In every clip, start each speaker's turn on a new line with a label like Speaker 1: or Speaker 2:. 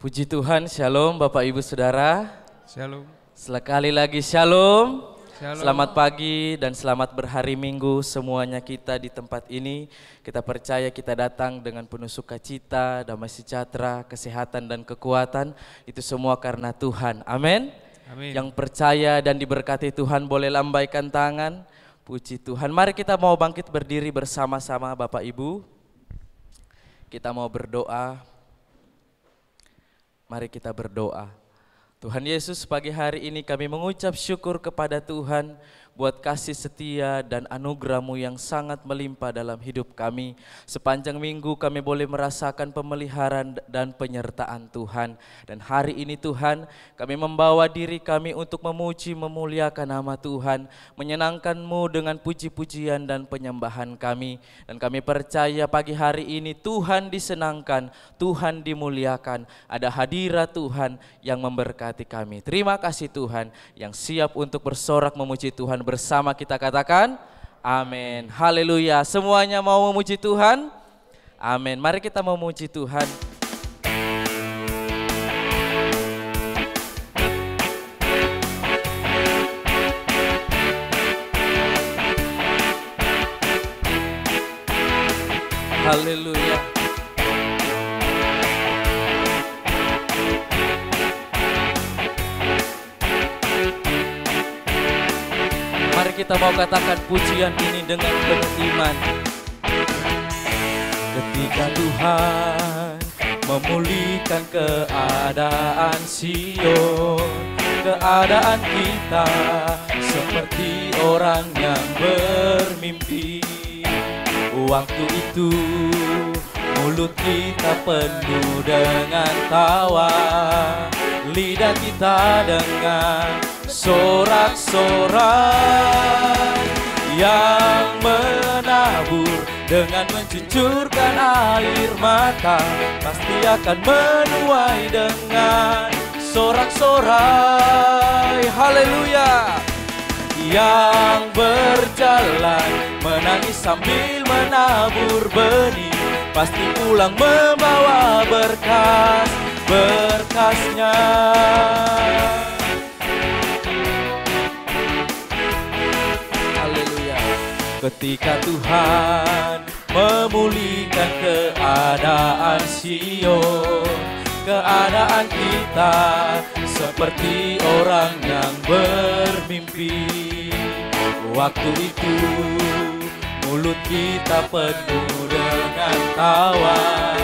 Speaker 1: Puji Tuhan, shalom Bapak Ibu Saudara.
Speaker 2: Shalom.
Speaker 1: Sekali lagi shalom.
Speaker 2: Shalom.
Speaker 1: Selamat pagi dan selamat berhari Minggu semuanya kita di tempat ini. Kita percaya kita datang dengan penuh sukacita, damai sejahtera, kesehatan dan kekuatan. Itu semua karena Tuhan. Amin.
Speaker 2: Amin.
Speaker 1: Yang percaya dan diberkati Tuhan boleh lambaikan tangan. Puji Tuhan. Mari kita mau bangkit berdiri bersama-sama Bapak Ibu. Kita mau berdoa. Mari kita berdoa. Tuhan Yesus, pagi hari ini kami mengucap syukur kepada Tuhan buat kasih setia dan anugerah-Mu yang sangat melimpah dalam hidup kami. Sepanjang minggu kami boleh merasakan pemeliharaan dan penyertaan Tuhan. Dan hari ini Tuhan, kami membawa diri kami untuk memuji, memuliakan nama Tuhan, menyenangkan-Mu dengan puji-pujian dan penyembahan kami. Dan kami percaya pagi hari ini Tuhan disenangkan, Tuhan dimuliakan, ada hadirat Tuhan yang memberkati kami. Terima kasih Tuhan yang siap untuk bersorak memuji Tuhan bersama kita, katakan amin. Haleluya. Semuanya mau memuji Tuhan? Amin. Mari kita memuji Tuhan. Haleluya. Mari kita mau katakan pujian ini dengan penuh iman. Ketika Tuhan memulihkan keadaan Sion, keadaan kita seperti orang yang bermimpi. Waktu itu mulut kita penuh dengan tawa, lidah kita dengan sorak-sorai yang menabur dengan mencucurkan air mata, pasti akan menuai dengan sorak-sorai. Haleluya. Yang berjalan menangis sambil menabur benih, pasti pulang membawa berkas-berkasnya. Ketika Tuhan memulihkan keadaan Sion, keadaan kita seperti orang yang bermimpi. Waktu itu mulut kita penuh dengan tawa,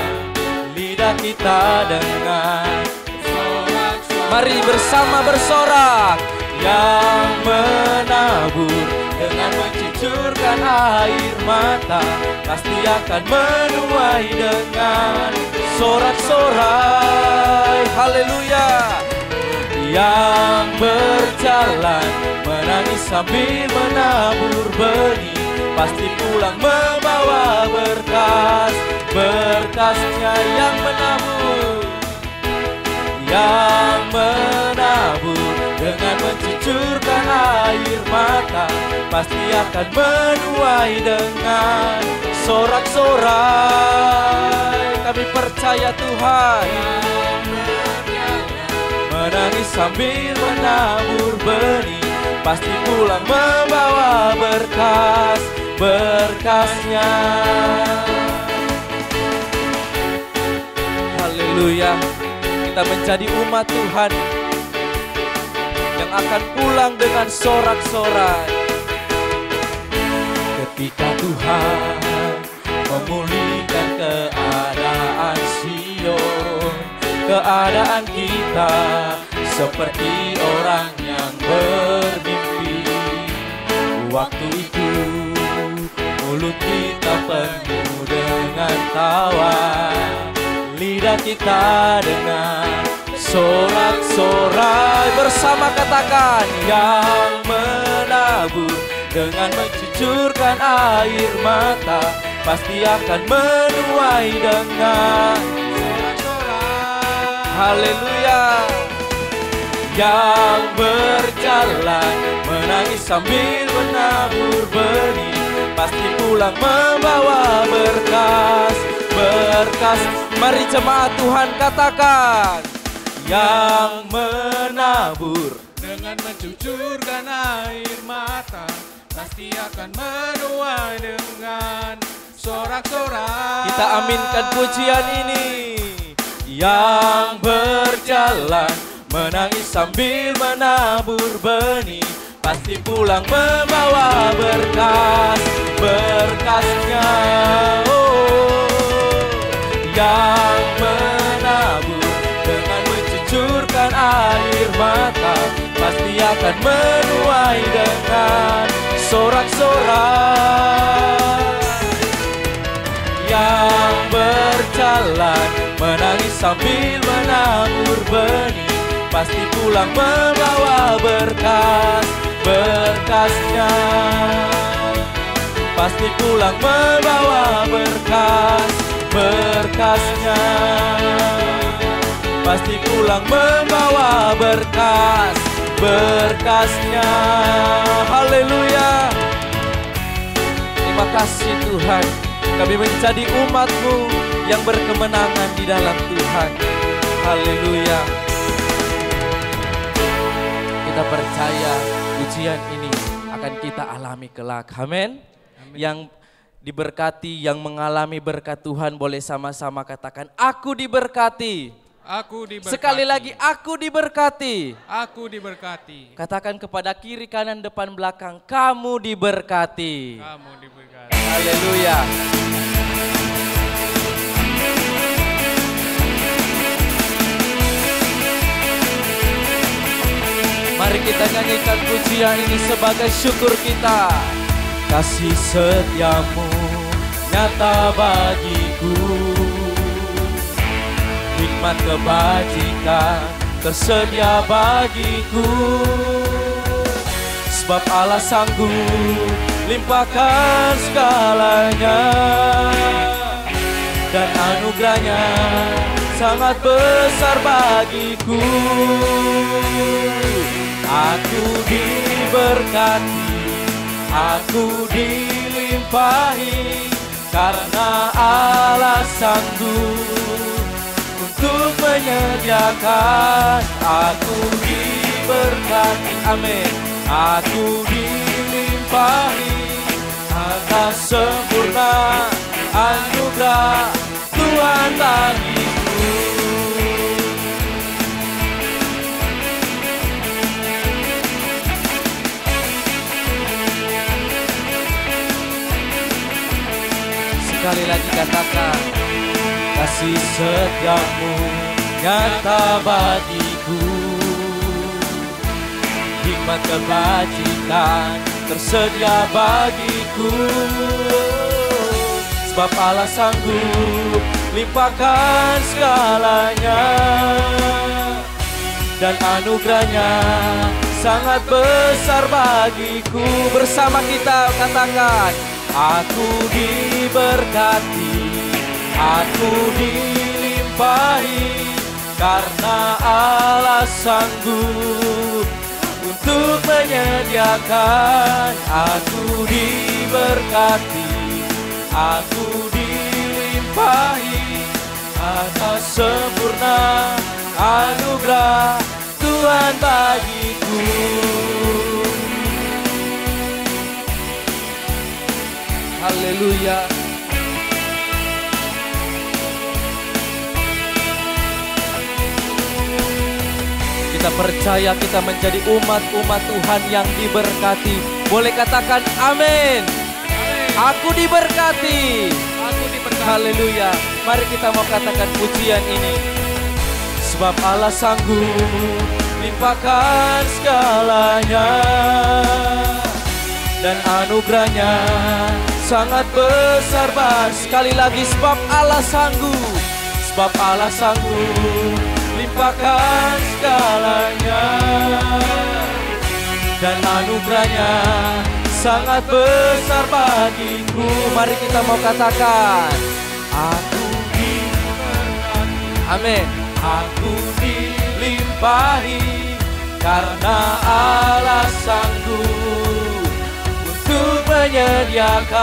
Speaker 1: lidah kita dengan sorak-sorai. Mari bersama bersorak. Yang menabur dengan mencucurkan air mata, pasti akan menuai dengan sorak-sorai. Haleluya. Yang berjalan menangis sambil menabur benih, pasti pulang membawa berkas-berkasnya. Yang menabur dengan mencucurkan air mata, pasti akan menuai dengan sorak-sorai. Kami percaya Tuhan. Menangis sambil menabur benih, pasti pulang membawa berkas-berkasnya. Haleluya. Kita menjadi umat Tuhan yang akan pulang dengan sorak-sorai. Ketika Tuhan memulihkan keadaan Sion, keadaan kita seperti orang yang bermimpi. Waktu itu mulut kita penuh dengan tawa, lidah kita dengan sorak-sorai. Bersama katakan, yang menabur dengan mencucurkan air mata, pasti akan menuai dengan sorak-sorai. Haleluya. Yang berjalan menangis sambil menabur benih, pasti pulang membawa berkas-berkas. Mari jemaat Tuhan katakan, yang menabur
Speaker 2: dengan mencucurkan air mata pasti akan menuai dengan sorak-sorai.
Speaker 1: Kita aminkan pujian ini. Yang berjalan menangis sambil menabur benih pasti pulang membawa berkasnya. Yang menabur dengan mencucurkan air mata pasti akan menuai dengan sorak-sorai. Yang berjalan menangis sambil menabur benih pasti pulang membawa berkasnya. Pasti pulang membawa berkasnya. Pasti pulang membawa berkasnya. Haleluya. Terima kasih Tuhan, kami menjadi umat-Mu yang berkemenangan di dalam Tuhan. Haleluya. Kita percaya ujian ini akan kita alami kelak. Amin. Yang diberkati, yang mengalami berkat Tuhan boleh sama-sama katakan, aku diberkati.
Speaker 2: Aku diberkati.
Speaker 1: Sekali lagi, aku diberkati.
Speaker 2: Aku diberkati.
Speaker 1: Katakan kepada kiri, kanan, depan, belakang, kamu diberkati.
Speaker 2: Kamu diberkati.
Speaker 1: Haleluya. Mari kita nyanyikan pujian ini sebagai syukur kita. Kasih setiamu nyata bagiku, hikmat kebajikan tersedia bagiku. Sebab Allah sanggup limpahkan segalanya, dan anugerahnya sangat besar bagiku. Aku diberkati, aku dilimpahi, karena Allah sanggup untuk menyediakan. Aku diberkati, amin. Aku dilimpahi atas sempurna anugerah Tuhan bagiku. Sekali lagi katakan, kasih setiamu nyata bagiku, hikmat kebajikan tersedia bagiku. Sebab Allah sanggup limpahkan segalanya, dan anugerahnya sangat besar bagiku. Bersama kita katakan, aku diberkati, aku dilimpahi, karena Allah sanggup untuk menyediakan. Aku diberkati, aku dilimpahi atas sempurna anugerah Tuhan bagiku. Haleluya. Kita percaya kita menjadi umat-umat Tuhan yang diberkati. Boleh katakan amin. Aku diberkati.
Speaker 2: Aku diberkati.
Speaker 1: Haleluya. Mari kita mau katakan pujian ini. Sebab Allah sanggup limpahkan segalanya, dan anugerahnya sangat besar. Sekali lagi, sebab Allah sanggup. Sebab Allah sanggup limpahkan segalanya, dan anugerahnya sangat besar bagiku. Mari kita mau katakan, aku diberkati, amin. Aku dilimpahi, karena Allah sanggup untuk menyediakan.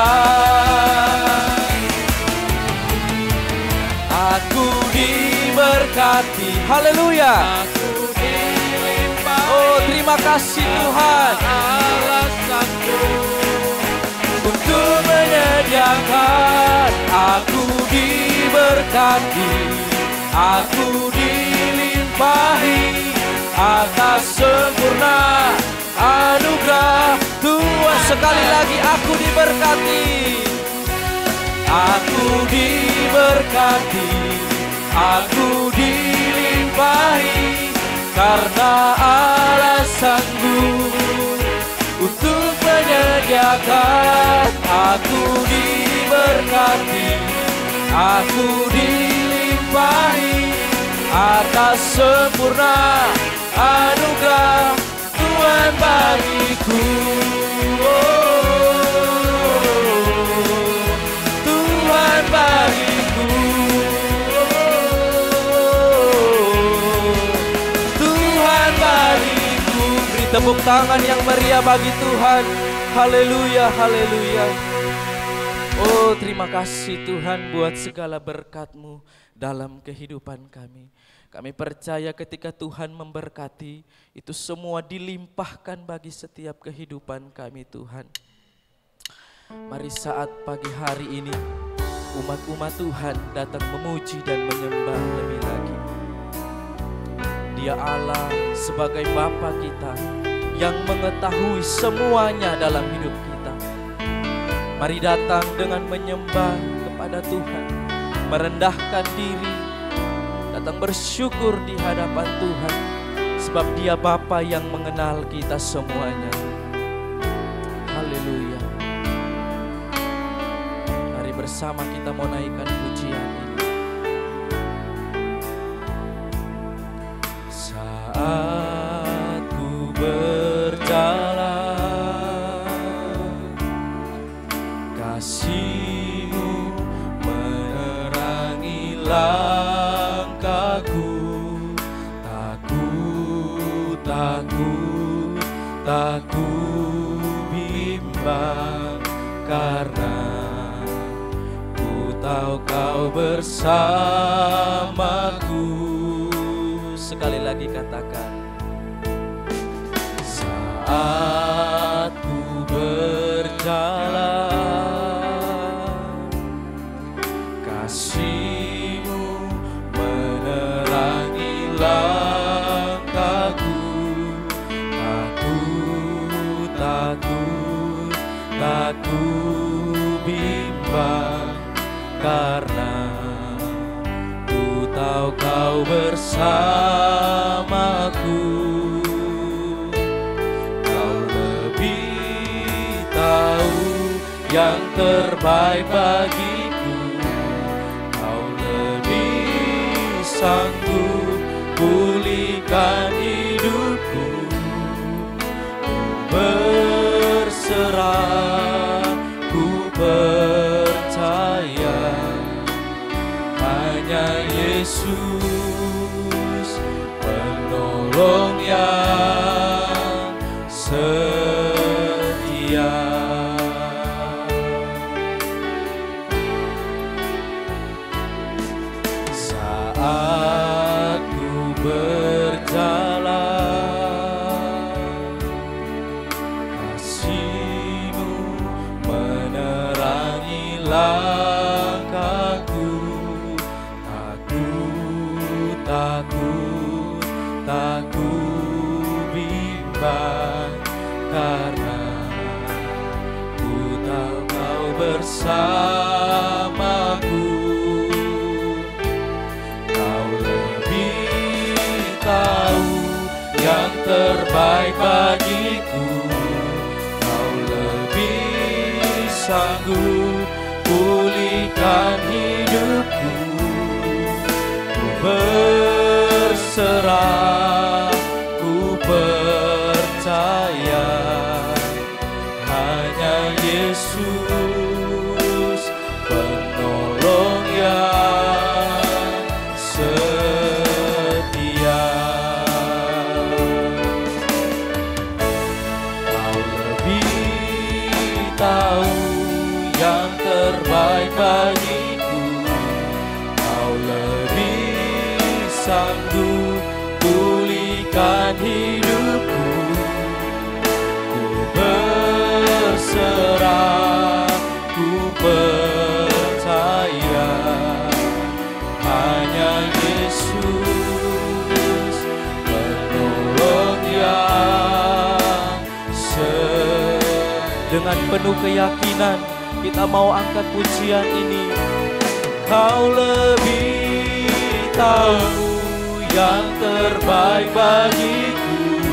Speaker 1: Aku diberkati. Haleluya.
Speaker 2: Aku dilimpahi
Speaker 1: Oh, terima kasih Tuhan
Speaker 2: alasanku
Speaker 1: untuk menyediakan. Aku diberkati, aku dilimpahi atas sempurna anugerah Tuhan. Sekali lagi aku diberkati, aku diberkati, aku dilimpahi karena Allah sanggup untuk menyediakan. Aku diberkati, aku dilimpahi atas sempurna anugerah Tuhan bagiku. Tuhan bagiku. Tuhan bagiku. Beri tepuk tangan yang meriah bagi Tuhan. Haleluya, haleluya. Oh, terima kasih Tuhan buat segala berkat-Mu dalam kehidupan kami. Kami percaya ketika Tuhan memberkati, itu semua dilimpahkan bagi setiap kehidupan kami Tuhan. Mari saat pagi hari ini, umat-umat Tuhan datang memuji dan menyembah lebih lagi. Dia Allah sebagai Bapa kita yang mengetahui semuanya dalam hidup kita. Mari datang dengan menyembah kepada Tuhan, merendahkan diri, datang bersyukur di hadapan Tuhan, sebab Dia Bapa yang mengenal kita semuanya. Haleluya. Mari bersama kita mau naikkan pujian ini. Saat ku berjalan, kasih-Mu menerangi langkahku. Tak ku bimbang, karena ku tahu Kau bersamaku. Sekali lagi katakan, saat ku berjalan, kasih-Mu menerangi langkahku. Tak ku bimbang, karena ku tahu Kau bersamaku. Kau lebih tahu yang terbaik bagiku. Kau lebih sanggup pulihkan hidupku. Berserah, ku percaya hanya Yesus penolong yang setia. Saat ku berjalan, langkahku. Tak ku bimbang, karena ku tahu Kau bersamaku. Kau lebih tahu yang terbaik bagiku. Kau lebih sanggup pulihkan hidupku. Ku berserah, ku percaya hanya Yesus penolong yang setia. Kau lebih tahu yang terbaik bagiku. Kau lebih penuh keyakinan kita mau angkat pujian ini. Kau lebih tahu yang terbaik bagiku,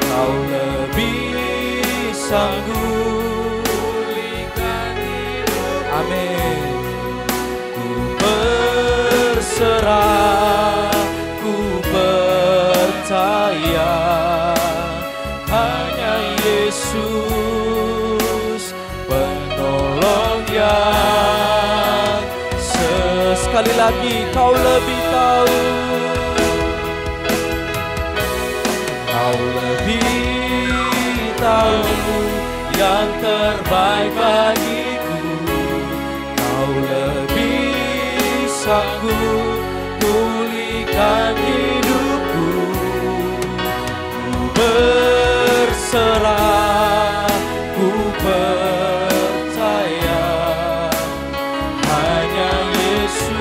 Speaker 1: Kau lebih sanggup pulihkan hidup. Amin. Ku berserah, ku percaya, hanya Yesus penolong yang sekali lagi. Kau lebih tahu, Kau lebih tahu yang terbaik bagiku, Kau lebih sanggup pulihkan hidupku. Ku berserah, ku percaya, hanya Yesus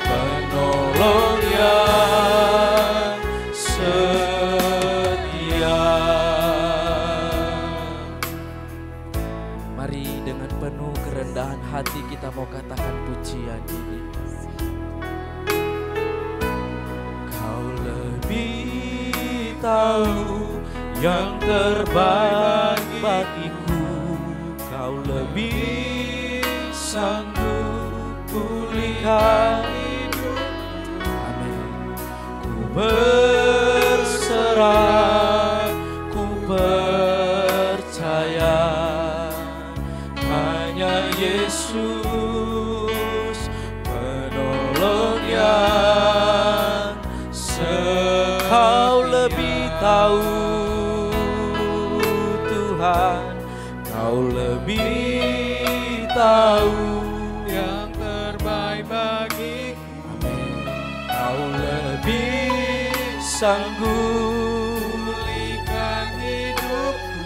Speaker 1: penolong yang setia. Mari dengan penuh kerendahan hati kita mau katakan pujian ini. Kau lebih tahu yang terbaik bagiku, Kau lebih sanggup pulihkan hidup. Amin. Ku berserah, ku percaya, hanya Yesus penolong yang Kau lebih tahu Tuhan, Kau lebih tahu yang terbaik bagiku. Amin. Kau lebih sanggup pulihkan hidupku.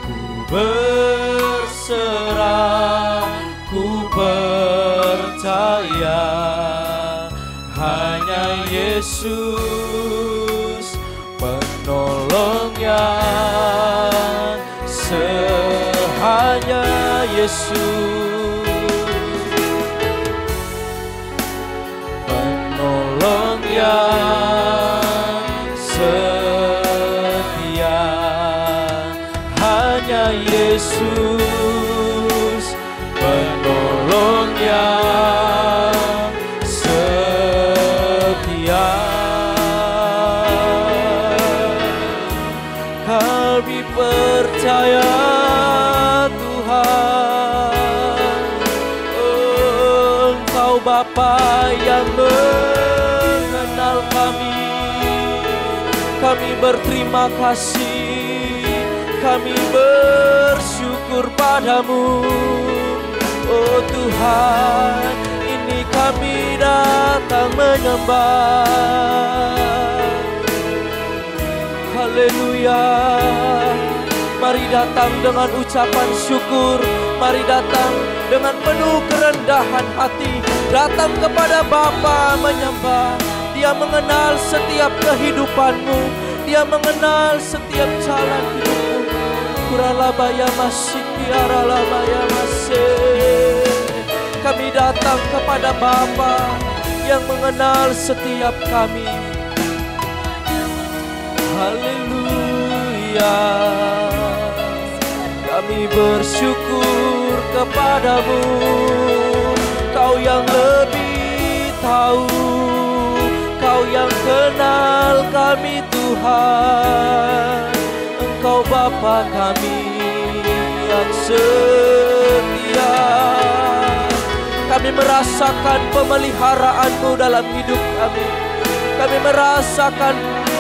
Speaker 1: Ku berserah, ku percaya, hanya Yesus penolong yang hanya Yesus penolong yang setia, hanya Yesus penolong yang setia. Kami percaya Tuhan, Engkau Bapa yang mengenal kami. Kami berterima kasih, kami bersyukur padamu. Oh Tuhan, ini kami datang menyembah. Haleluya. Mari datang dengan ucapan syukur, mari datang dengan penuh kerendahan hati, datang kepada Bapa menyembah. Dia mengenal setiap kehidupanmu, Dia mengenal setiap jalan hidupmu. Kuralabaya masih, kiaralabaya masih. Kami datang kepada Bapa yang mengenal setiap kami. Haleluya. Kami bersyukur kepadamu, Kau yang lebih tahu, Kau yang kenal kami Tuhan. Engkau Bapa kami yang setia. Kami merasakan pemeliharaan-Mu dalam hidup kami. Kami merasakan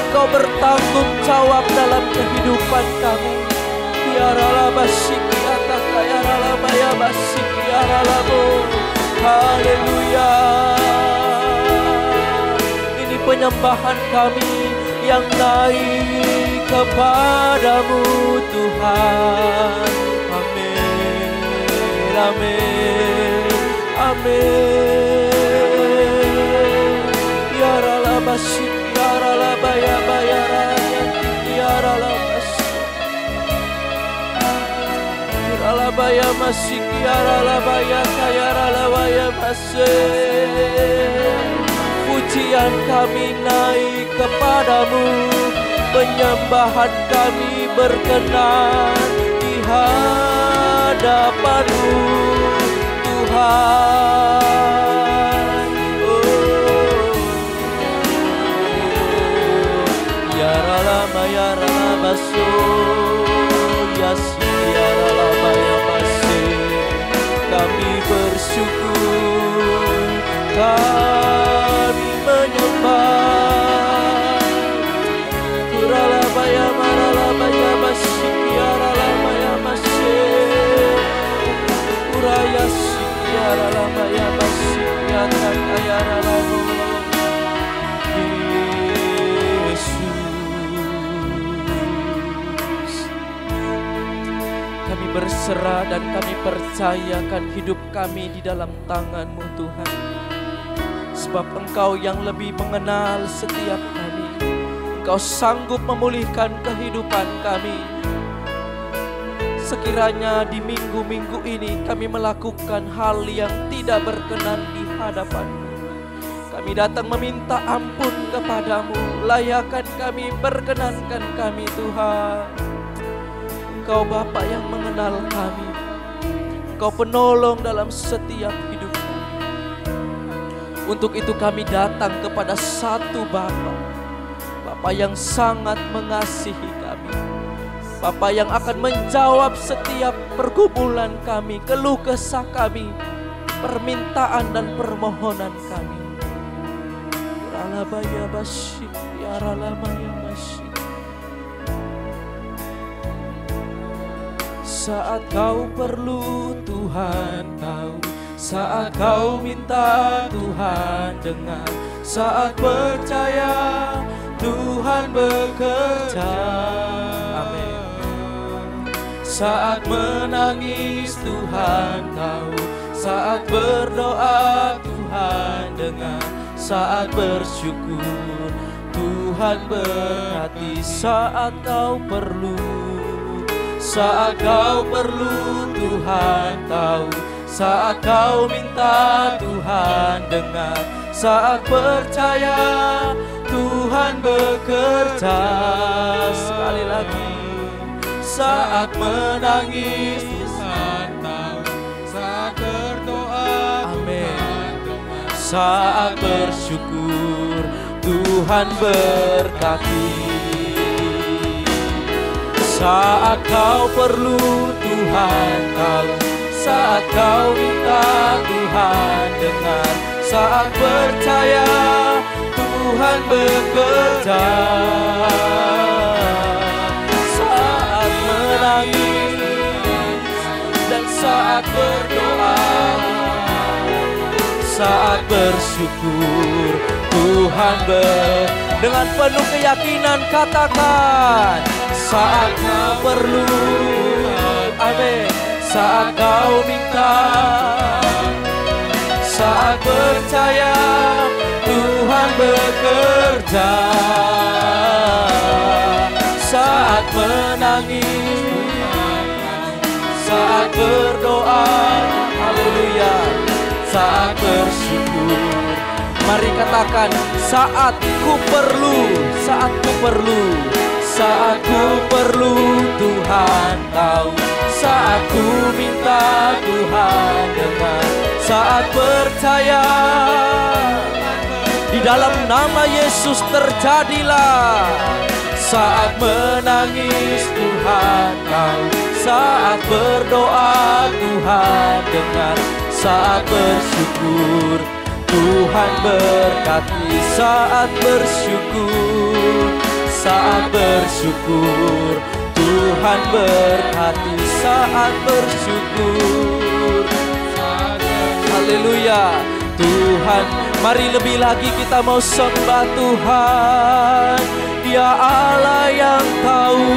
Speaker 1: Kau bertanggung jawab dalam kehidupan kami. Haleluya. Ini penyembahan kami yang naik kepadamu Tuhan. Amin, amin, amin. Ya ralabasik, ya ralabaya bayara, ya ralabasik. Ralabaya masiki aralabaya kaya ralabaya masih. Pujian kami naik kepadamu, penyembahan kami berkenan di hadapanmu Tuhan. Ya ralama ya ralabaso ya si ya ralama ya masih. Kami bersyukur, kami menyembah. Kuralabaya maralabaya masya ralabaya masya. Kuraya sya ralabaya masya takaya ralamu. Yesus, kami berserah dan kami percayakan hidup kami di dalam tangan-Mu Tuhan. Sebab Engkau yang lebih mengenal setiap kami. Engkau sanggup memulihkan kehidupan kami. Sekiranya di minggu-minggu ini kami melakukan hal yang tidak berkenan di hadapan-Mu, kami datang meminta ampun kepadamu. Layakan kami, perkenankan kami Tuhan. Engkau Bapa yang mengenal kami. Engkau penolong dalam setiap hidup kami. Untuk itu kami datang kepada satu Bapa, Bapa yang sangat mengasihi kami, Bapa yang akan menjawab setiap pergumulan kami, keluh kesah kami, permintaan dan permohonan kami. Ralabaya basyik ya ralamaya basyik. Saat kau perlu Tuhan tahu, saat kau minta Tuhan dengar, saat percaya Tuhan bekerja. Amin. Saat menangis Tuhan tahu, saat berdoa Tuhan dengar, saat bersyukur Tuhan berhati. Saat kau perlu, saat kau perlu Tuhan tahu, saat kau minta Tuhan dengar, saat percaya Tuhan bekerja. Sekali lagi, saat menangis Tuhan tahu, saat berdoa Tuhan dengar, saat bersyukur Tuhan berkati. Saat kau perlu Tuhan tahu, saat kau minta Tuhan dengar, saat percaya Tuhan bekerja. Saat menangis dan saat berdoa, saat bersyukur Tuhan dengan penuh keyakinan katakan, saat kau perlu, amin. Saat kau minta, saat percaya Tuhan bekerja. Saat menangis, saat berdoa, haleluya, saat bersyukur. Mari katakan, saat ku perlu, saat ku perlu, saat ku perlu Tuhan tahu, saat ku minta Tuhan dengar, saat percaya di dalam nama Yesus terjadilah. Saat menangis Tuhan tahu, saat berdoa Tuhan dengar, saat bersyukur Tuhan berkati. Saat bersyukur, saat bersyukur Tuhan berkati. Saat bersyukur, haleluya Tuhan. Mari lebih lagi kita mau sembah Tuhan. Dia Allah yang tahu,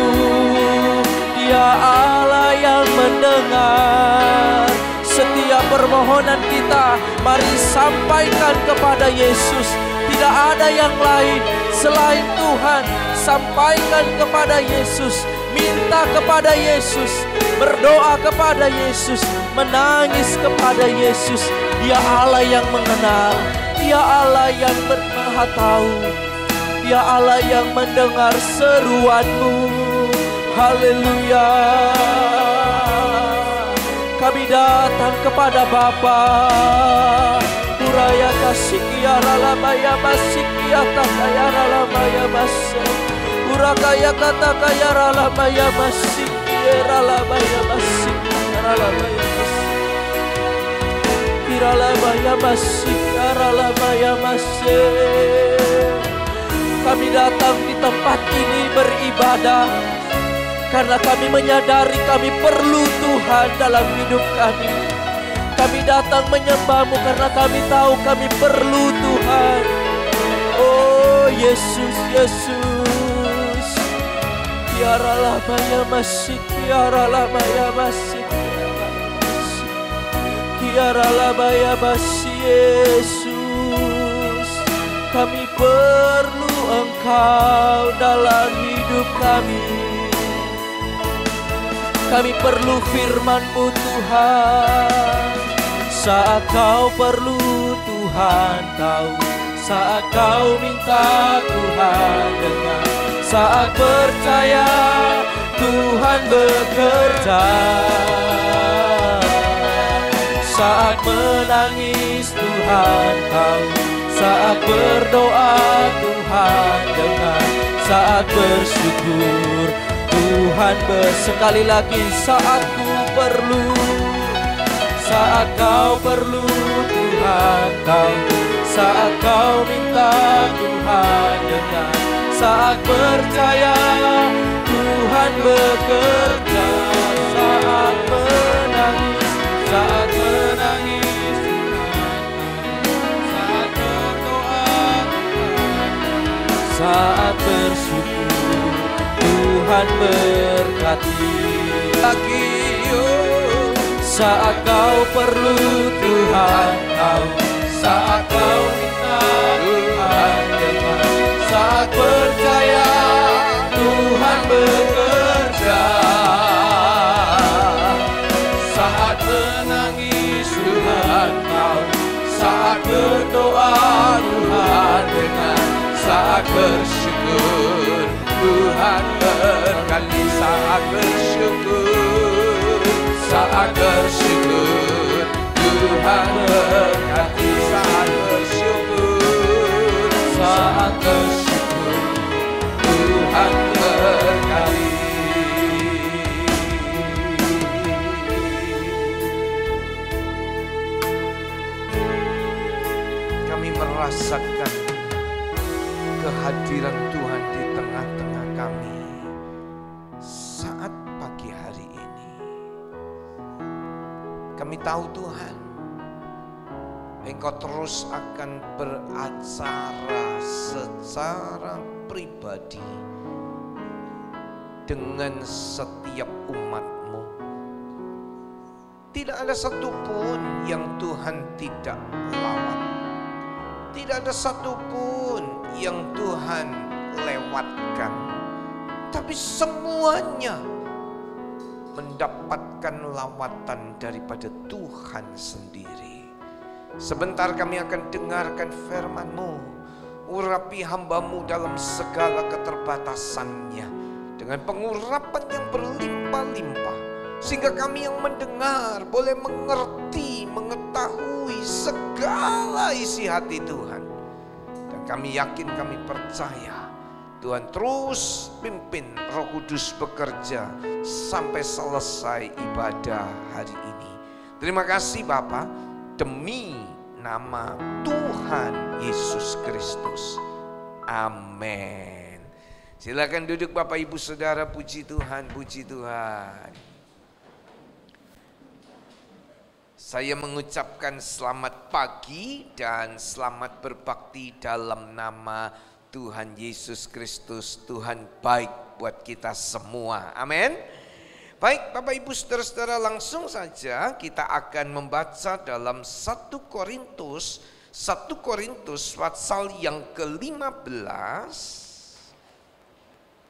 Speaker 1: Dia Allah yang mendengar setiap permohonan kita. Mari sampaikan kepada Yesus. Tidak ada yang lain selain Tuhan. Sampaikan kepada Yesus, minta kepada Yesus,
Speaker 3: berdoa kepada Yesus, menangis kepada Yesus. Dia Allah yang mengenal, Dia Allah yang Maha tahu, Dia Allah yang mendengar seruanmu. Haleluya. Kami datang kepada Bapa. Uraya kasih kiara lamaya masih kiata kaya lamaya masih. Urakaya kata kaya lamaya masih kiara lamaya masih kiara lamaya masih. Kiara lamaya masih kiara lamaya masih. Kami datang di tempat ini beribadah karena kami menyadari kami perlu Tuhan dalam hidup kami. Kami datang menyembah-Mu karena kami tahu kami perlu Tuhan. Oh Yesus, Yesus. Kiaralah maya masih, kiaralah maya masih, kiaralah maya masih Yesus. Kami perlu Engkau dalam hidup kami. Kami perlu firman-Mu Tuhan. Saat Kau perlu Tuhan tahu, saat Kau minta Tuhan dengar, saat percaya Tuhan bekerja, saat menangis Tuhan tahu, saat berdoa Tuhan dengar, saat bersyukur Tuhan sekali lagi. Saat ku perlu, saat Kau perlu Tuhan tahu, saat Kau minta Tuhan dengar, saat percaya Tuhan bekerja, saat menangis Tuhan, saat berdoa saat bersyukur Tuhan berkati. Lagi saat Kau perlu Tuhan tahu, saat Kau minta Tuhan dengar, saat percaya Tuhan bekerja, saat menangis Tuhan tahu, saat berdoa Tuhan dengar, saat bersyukur Tuhan berkati. Saat bersyukur, saat bersyukur Tuhan berkati. Saat bersyukur, saat bersyukur Tuhan berkati. Kami merasakan kehadiran Tuhan di tengah-tengah kami saat pagi hari ini. Kami tahu Tuhan, Engkau terus akan beracara secara pribadi dengan setiap umat-Mu. Tidak ada satupun yang Tuhan tidak lawan. Tidak ada satupun yang Tuhan lewatkan. Tapi semuanya mendapatkan lawatan daripada Tuhan sendiri. Sebentar kami akan dengarkan firman-Mu. Urapi hamba-Mu dalam segala keterbatasannya dengan pengurapan yang berlimpah-limpah, sehingga kami yang mendengar boleh mengerti, mengetahui segala isi hati Tuhan. Dan kami yakin, kami percaya Tuhan terus pimpin, Roh Kudus bekerja sampai selesai ibadah hari ini. Terima kasih Bapa, demi nama Tuhan Yesus Kristus. Amin. Silakan duduk Bapak Ibu Saudara, puji Tuhan, puji Tuhan. Saya mengucapkan selamat pagi dan selamat berbakti dalam nama Tuhan Yesus Kristus. Tuhan baik buat kita semua. Amin. Baik Bapak Ibu Saudara-saudara, langsung saja kita akan membaca dalam 1 Korintus pasal yang ke-15.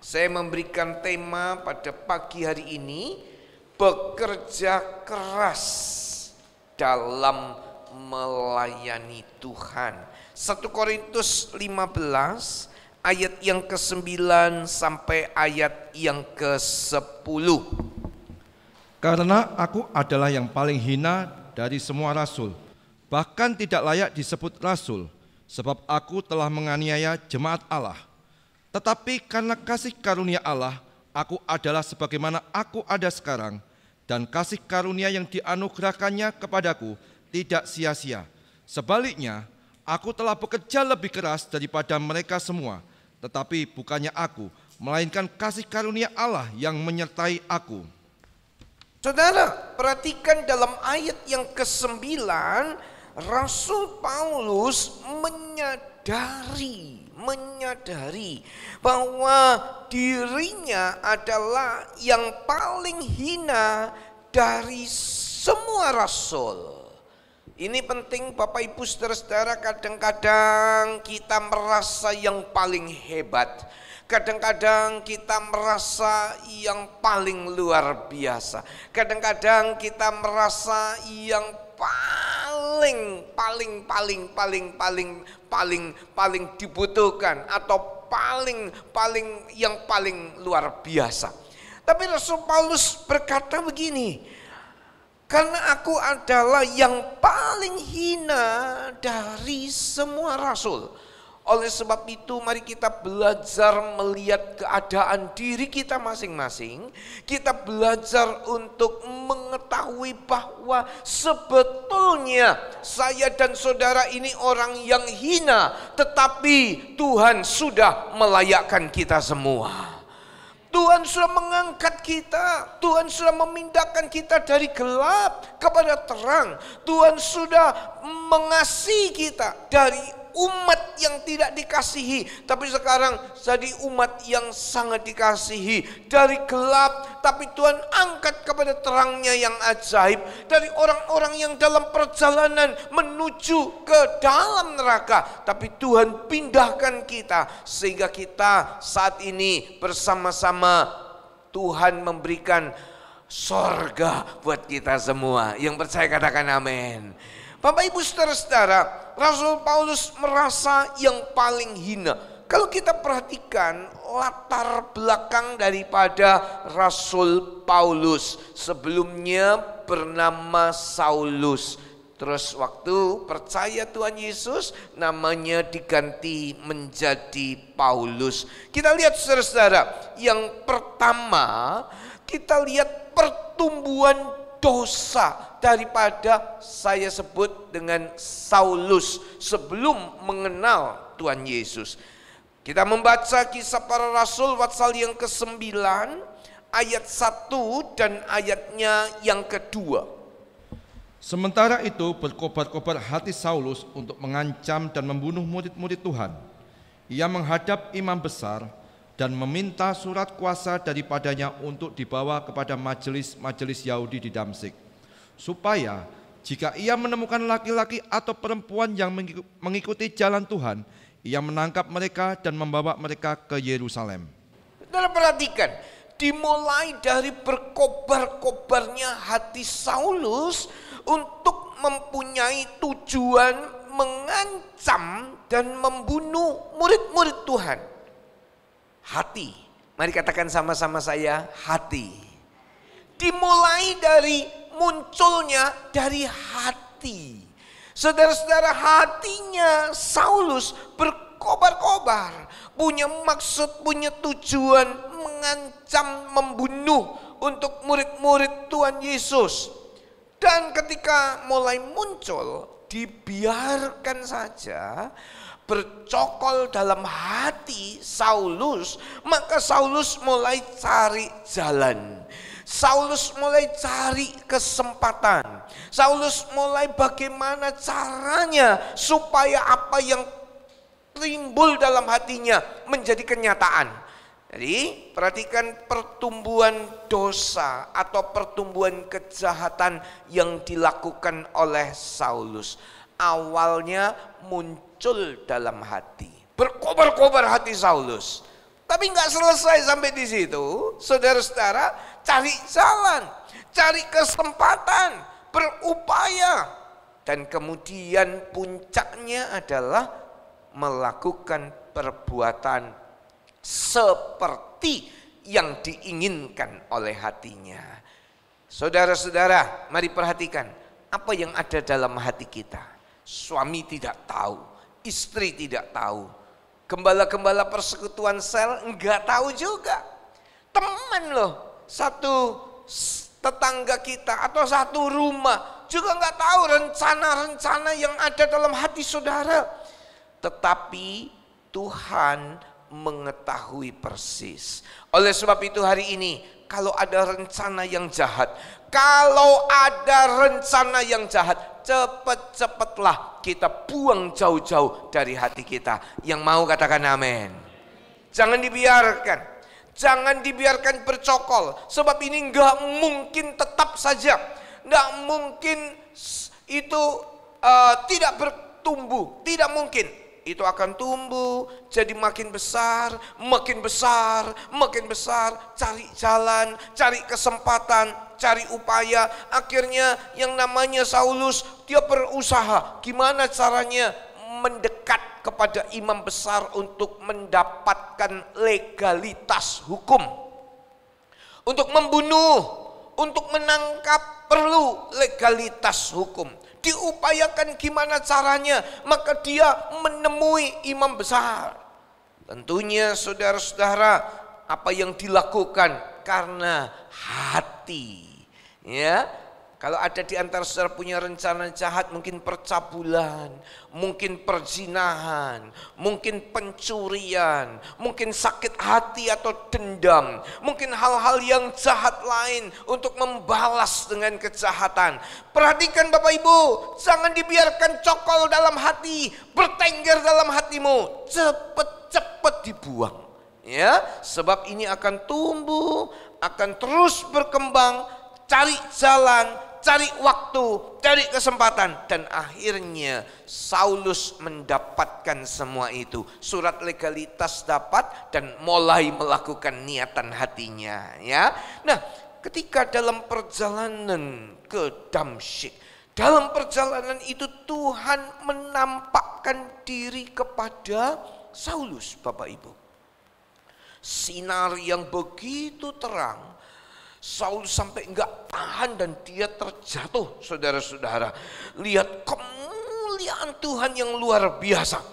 Speaker 3: Saya memberikan tema pada pagi hari ini,
Speaker 4: bekerja keras dalam melayani Tuhan. 1 Korintus 15 ayat yang ke-9 sampai ayat yang ke-10.
Speaker 5: Karena aku adalah yang paling hina dari semua rasul, bahkan tidak layak disebut rasul, sebab aku telah menganiaya jemaat Allah. Tetapi karena kasih karunia Allah, aku adalah sebagaimana aku ada sekarang, dan kasih karunia yang dianugerahkannya kepadaku tidak sia-sia. Sebaliknya, aku telah bekerja lebih keras daripada mereka semua, tetapi bukannya aku, melainkan kasih karunia Allah yang menyertai aku.
Speaker 4: Saudara, perhatikan dalam ayat yang ke-9, Rasul Paulus menyadari bahwa dirinya adalah yang paling hina dari semua rasul. Ini penting Bapak Ibu Saudara-saudara, kadang-kadang kita merasa yang paling hebat. Kadang-kadang kita merasa yang paling luar biasa. Kadang-kadang kita merasa yang paling dibutuhkan atau yang paling luar biasa. Tapi Rasul Paulus berkata begini, karena aku adalah yang paling hina dari semua rasul. Oleh sebab itu mari kita belajar melihat keadaan diri kita masing-masing. Kita belajar untuk mengetahui bahwa sebetulnya saya dan saudara ini orang yang hina, tetapi Tuhan sudah melayakkan kita semua. Tuhan sudah mengangkat kita, Tuhan sudah memindahkan kita dari gelap kepada terang. Tuhan sudah mengasihi kita dari umat yang tidak dikasihi, tapi sekarang jadi umat yang sangat dikasihi. Dari gelap, tapi Tuhan angkat kepada terangnya yang ajaib. Dari orang-orang yang dalam perjalanan menuju ke dalam neraka, tapi Tuhan pindahkan kita, sehingga kita saat ini bersama-sama Tuhan memberikan sorga buat kita semua. Yang percaya katakan amin. Bapak Ibu Saudara-saudara, Rasul Paulus merasa yang paling hina. Kalau kita perhatikan latar belakang daripada Rasul Paulus, sebelumnya bernama Saulus. Terus waktu percaya Tuhan Yesus, namanya diganti menjadi Paulus. Kita lihat saudara-saudara, yang pertama kita lihat pertumbuhan dosa daripada saya sebut dengan Saulus sebelum mengenal Tuhan Yesus. Kita membaca Kisah Para Rasul pasal yang ke-9 ayat 1 dan ayatnya yang kedua.
Speaker 5: Sementara itu berkobar-kobar hati Saulus untuk mengancam dan membunuh murid-murid Tuhan. Ia menghadap imam besar dan meminta surat kuasa daripadanya untuk dibawa kepada majelis-majelis Yahudi di Damsyik, supaya jika ia menemukan laki-laki atau perempuan yang mengikuti jalan Tuhan, ia menangkap mereka dan membawa mereka ke Yerusalem.
Speaker 4: Saudara perhatikan, dimulai dari berkobar-kobarnya hati Saulus untuk mempunyai tujuan mengancam dan membunuh murid-murid Tuhan. Hati, mari katakan sama-sama saya, hati. Dimulai dari munculnya dari hati. Saudara-saudara, hatinya Saulus berkobar-kobar, punya maksud, punya tujuan mengancam, membunuh untuk murid-murid Tuhan Yesus. Dan ketika mulai muncul, dibiarkan saja bercokol dalam hati Saulus, maka Saulus mulai cari jalan. Saulus mulai cari kesempatan. Saulus mulai bagaimana caranya supaya apa yang timbul dalam hatinya menjadi kenyataan. Jadi perhatikan pertumbuhan dosa atau pertumbuhan kejahatan yang dilakukan oleh Saulus. Awalnya muncul dalam hati, berkobar-kobar hati Saulus. Tapi nggak selesai sampai di situ, saudara-saudara, cari jalan, cari kesempatan, berupaya, dan kemudian puncaknya adalah melakukan perbuatan seperti yang diinginkan oleh hatinya. Saudara-saudara, mari perhatikan apa yang ada dalam hati kita. Suami tidak tahu, istri tidak tahu. Gembala-gembala persekutuan sel enggak tahu juga. Teman loh, satu tetangga kita atau satu rumah juga enggak tahu rencana-rencana yang ada dalam hati saudara. Tetapi Tuhan mengetahui persis. Oleh sebab itu hari ini, kalau ada rencana yang jahat, cepet-cepetlah kita buang jauh-jauh dari hati kita. Yang mau katakan amin. Jangan dibiarkan bercokol. Sebab ini nggak mungkin tetap saja, nggak mungkin itu tidak bertumbuh, tidak mungkin. Itu akan tumbuh jadi makin besar, makin besar, makin besar. Cari jalan, cari kesempatan, cari upaya. Akhirnya yang namanya Saulus, dia berusaha gimana caranya mendekat kepada imam besar untuk mendapatkan legalitas hukum. Untuk membunuh, untuk menangkap perlu legalitas hukum. Diupayakan gimana caranya, maka dia menemui imam besar. Tentunya saudara-saudara, apa yang dilakukan karena hati. Ya, kalau ada di antara saudara punya rencana jahat, mungkin percabulan, mungkin perzinahan, mungkin pencurian, mungkin sakit hati atau dendam, mungkin hal-hal yang jahat lain untuk membalas dengan kejahatan. Perhatikan Bapak Ibu, jangan dibiarkan cokol dalam hati, bertengger dalam hatimu, cepet-cepet dibuang. Ya, sebab ini akan tumbuh, akan terus berkembang. Cari jalan, cari waktu, cari kesempatan. Dan akhirnya Saulus mendapatkan semua itu. Surat legalitas dapat dan mulai melakukan niatan hatinya. Ya, nah ketika dalam perjalanan ke Damsyik, dalam perjalanan itu Tuhan menampakkan diri kepada Saulus, Bapak Ibu. Sinar yang begitu terang, Saul sampai enggak tahan dan dia terjatuh, saudara-saudara. Lihat kemuliaan Tuhan yang luar biasa.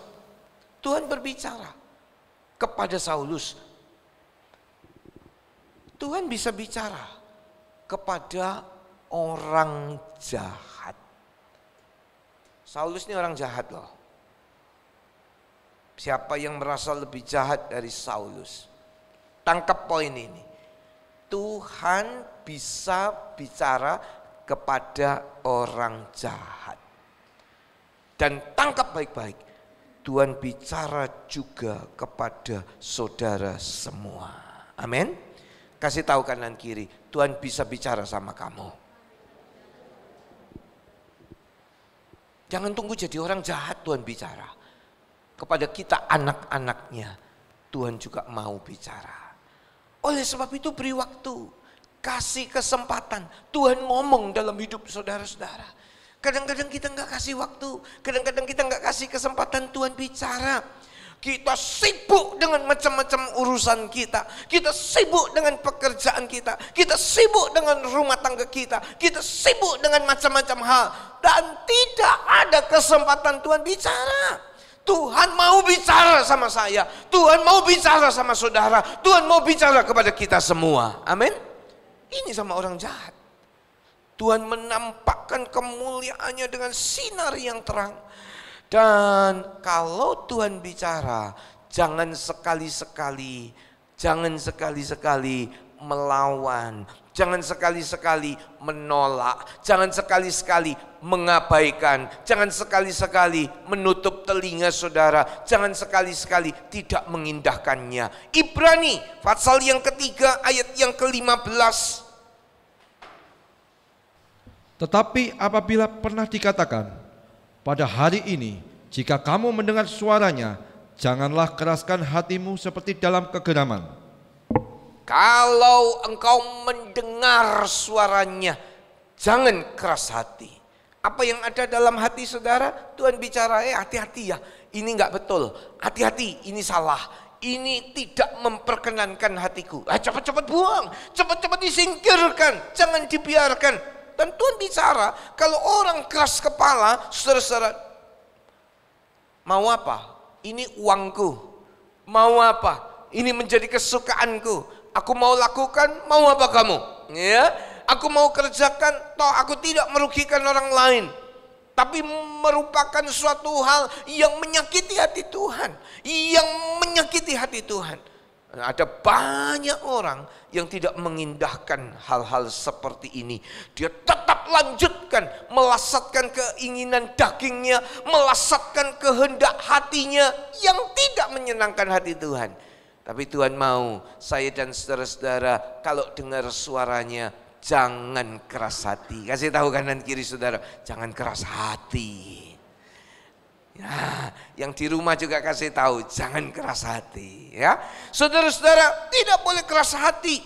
Speaker 4: Tuhan berbicara kepada Saulus. Tuhan bisa bicara kepada orang jahat. Saulus ini orang jahat loh. Siapa yang merasa lebih jahat dari Saulus? Tangkap poin ini. Tuhan bisa bicara kepada orang jahat. Dan tangkap baik-baik, Tuhan bicara juga kepada saudara semua. Amin. Kasih tahu kanan kiri, Tuhan bisa bicara sama kamu. Jangan tunggu jadi orang jahat Tuhan bicara. Kepada kita anak-anaknya, Tuhan juga mau bicara. Oleh sebab itu beri waktu, kasih kesempatan. Tuhan ngomong dalam hidup saudara-saudara. Kadang-kadang kita nggak kasih waktu, kadang-kadang kita nggak kasih kesempatan Tuhan bicara. Kita sibuk dengan macam-macam urusan kita. Kita sibuk dengan pekerjaan kita. Kita sibuk dengan rumah tangga kita. Kita sibuk dengan macam-macam hal. Dan tidak ada kesempatan Tuhan bicara. Tuhan mau bicara sama saya. Tuhan mau bicara sama saudara. Tuhan mau bicara kepada kita semua. Amin. Ini sama orang jahat. Tuhan menampakkan kemuliaannya dengan sinar yang terang. Dan kalau Tuhan bicara, jangan sekali-sekali melawan. Jangan sekali-sekali menolak, jangan sekali-sekali mengabaikan, jangan sekali-sekali menutup telinga saudara, jangan sekali-sekali tidak mengindahkannya. Ibrani pasal yang ketiga ayat yang ke-15.
Speaker 5: Tetapi apabila pernah dikatakan, pada hari ini jika kamu mendengar suaranya, janganlah keraskan hatimu seperti dalam kegeraman.
Speaker 4: Kalau engkau mendengar suaranya, jangan keras hati. Apa yang ada dalam hati saudara? Tuhan bicara, hati-hati ya, ini enggak betul. Hati-hati, ini salah. Ini tidak memperkenankan hatiku. Cepat-cepat buang, cepat-cepat disingkirkan, jangan dibiarkan. Dan Tuhan bicara, kalau orang keras kepala, saudara-saudara, mau apa? Ini uangku. Mau apa? Ini menjadi kesukaanku. Aku mau lakukan, mau apa kamu? Ya, aku mau kerjakan, toh aku tidak merugikan orang lain. Tapi merupakan suatu hal yang menyakiti hati Tuhan. Yang menyakiti hati Tuhan. Ada banyak orang yang tidak mengindahkan hal-hal seperti ini. Dia tetap lanjutkan, melasatkan keinginan dagingnya, melasatkan kehendak hatinya yang tidak menyenangkan hati Tuhan. Tapi Tuhan mau saya dan saudara-saudara kalau dengar suaranya jangan keras hati. Kasih tahu kanan kiri saudara, jangan keras hati. Ya, yang di rumah juga kasih tahu, jangan keras hati. Ya, saudara-saudara tidak boleh keras hati.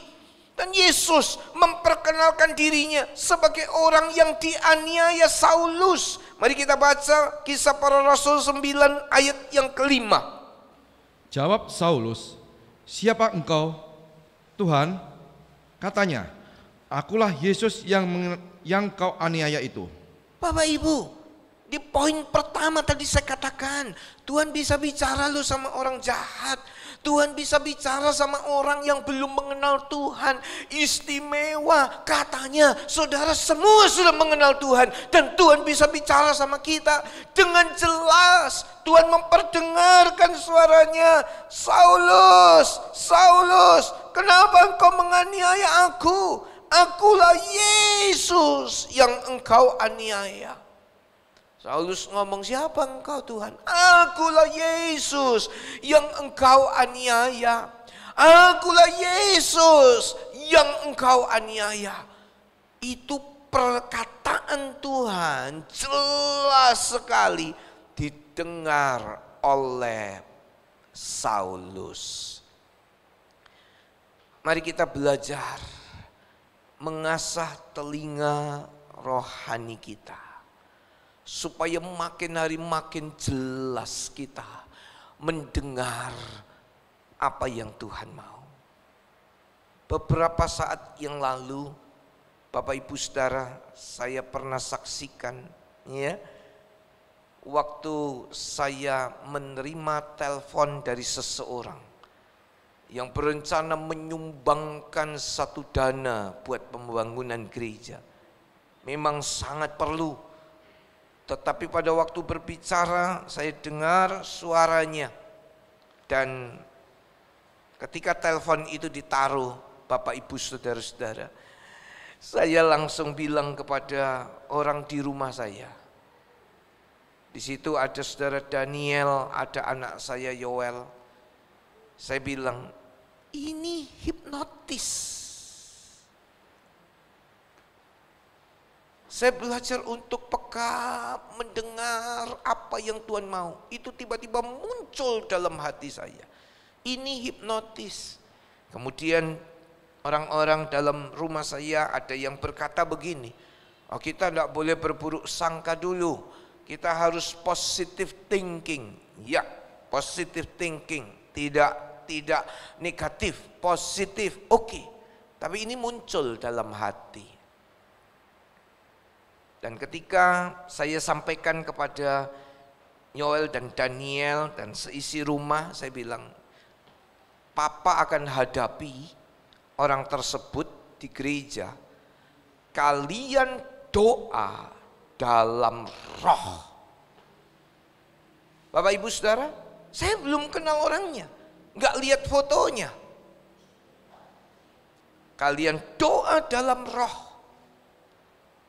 Speaker 4: Dan Yesus memperkenalkan dirinya sebagai orang yang dianiaya Saulus. Mari kita baca Kisah Para Rasul 9 ayat yang ke-5.
Speaker 5: Jawab Saulus, siapa engkau? Tuhan, katanya, akulah Yesus yang kau aniaya itu.
Speaker 4: Bapak Ibu, di poin pertama tadi saya katakan, Tuhan bisa bicara lu sama orang jahat. Tuhan bisa bicara sama orang yang belum mengenal Tuhan. Istimewa, katanya saudara semua sudah mengenal Tuhan. Dan Tuhan bisa bicara sama kita dengan jelas. Tuhan memperdengarkan suaranya. Saulus, Saulus, kenapa engkau menganiaya aku? Akulah Yesus yang engkau aniaya. Saulus ngomong, siapa engkau Tuhan? Akulah Yesus yang engkau aniaya. Akulah Yesus yang engkau aniaya. Itu perkataan Tuhan jelas sekali didengar oleh Saulus. Mari kita belajar mengasah telinga rohani kita, supaya makin hari makin jelas kita mendengar apa yang Tuhan mau. Beberapa saat yang lalu, Bapak Ibu Saudara, saya pernah saksikan ya, waktu saya menerima telepon dari seseorang yang berencana menyumbangkan satu dana buat pembangunan gereja. Memang sangat perlu. Tetapi pada waktu berbicara saya dengar suaranya. Dan ketika telepon itu ditaruh, Bapak Ibu Saudara-saudara, saya langsung bilang kepada orang di rumah saya. Di situ ada saudara Daniel, ada anak saya Yoel. Saya bilang, ini hipnotis. Saya belajar untuk peka mendengar apa yang Tuhan mau. Itu tiba-tiba muncul dalam hati saya. Ini hipnotis. Kemudian orang-orang dalam rumah saya ada yang berkata begini, kita tidak boleh berburuk sangka dulu. Kita harus positive thinking. Ya, positive thinking. Tidak negatif, positif. Oke. Tapi ini muncul dalam hati. Dan ketika saya sampaikan kepada Yoel dan Daniel dan seisi rumah, saya bilang, Papa akan hadapi orang tersebut di gereja. Kalian doa dalam roh. Bapak Ibu Saudara, saya belum kenal orangnya, nggak lihat fotonya. Kalian doa dalam roh.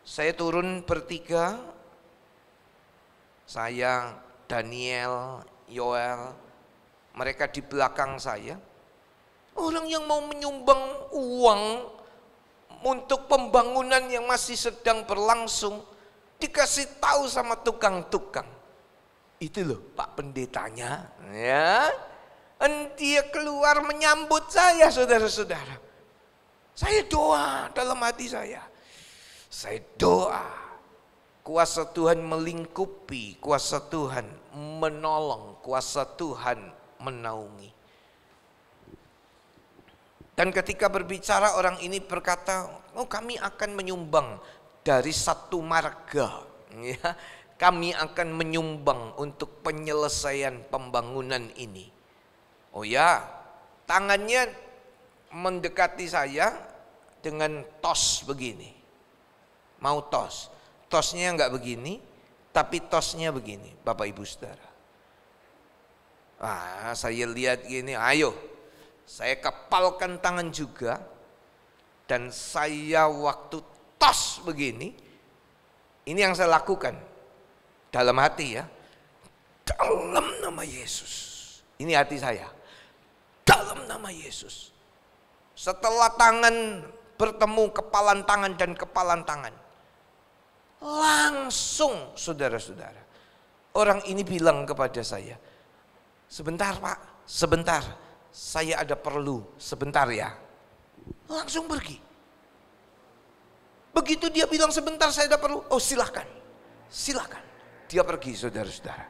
Speaker 4: Saya turun bertiga, saya, Daniel, Yoel, mereka di belakang saya. Orang yang mau menyumbang uang untuk pembangunan yang masih sedang berlangsung, dikasih tahu sama tukang-tukang. Itu loh Pak Pendetanya, ya. Dia keluar menyambut saya, saudara-saudara. Saya doa dalam hati saya. Saya doa. Kuasa Tuhan melingkupi, kuasa Tuhan menolong, kuasa Tuhan menaungi. Dan ketika berbicara orang ini berkata, oh kami akan menyumbang dari 1 marga. Ya, kami akan menyumbang untuk penyelesaian pembangunan ini. Oh ya, tangannya mendekati saya dengan tos begini. Mau tos. Tosnya enggak begini, tapi tosnya begini, Bapak Ibu Saudara. Saya lihat gini, ayo. Saya kepalkan tangan juga. Dan saya waktu tos begini, ini yang saya lakukan. Dalam hati ya. Dalam nama Yesus. Ini hati saya. Dalam nama Yesus. Setelah tangan bertemu kepalan tangan dan kepalan tangan. Langsung saudara-saudara. Orang ini bilang kepada saya. Sebentar Pak, sebentar. Saya ada perlu, sebentar ya. Langsung pergi. Begitu dia bilang sebentar saya ada perlu. Oh silahkan, silahkan. Dia pergi saudara-saudara.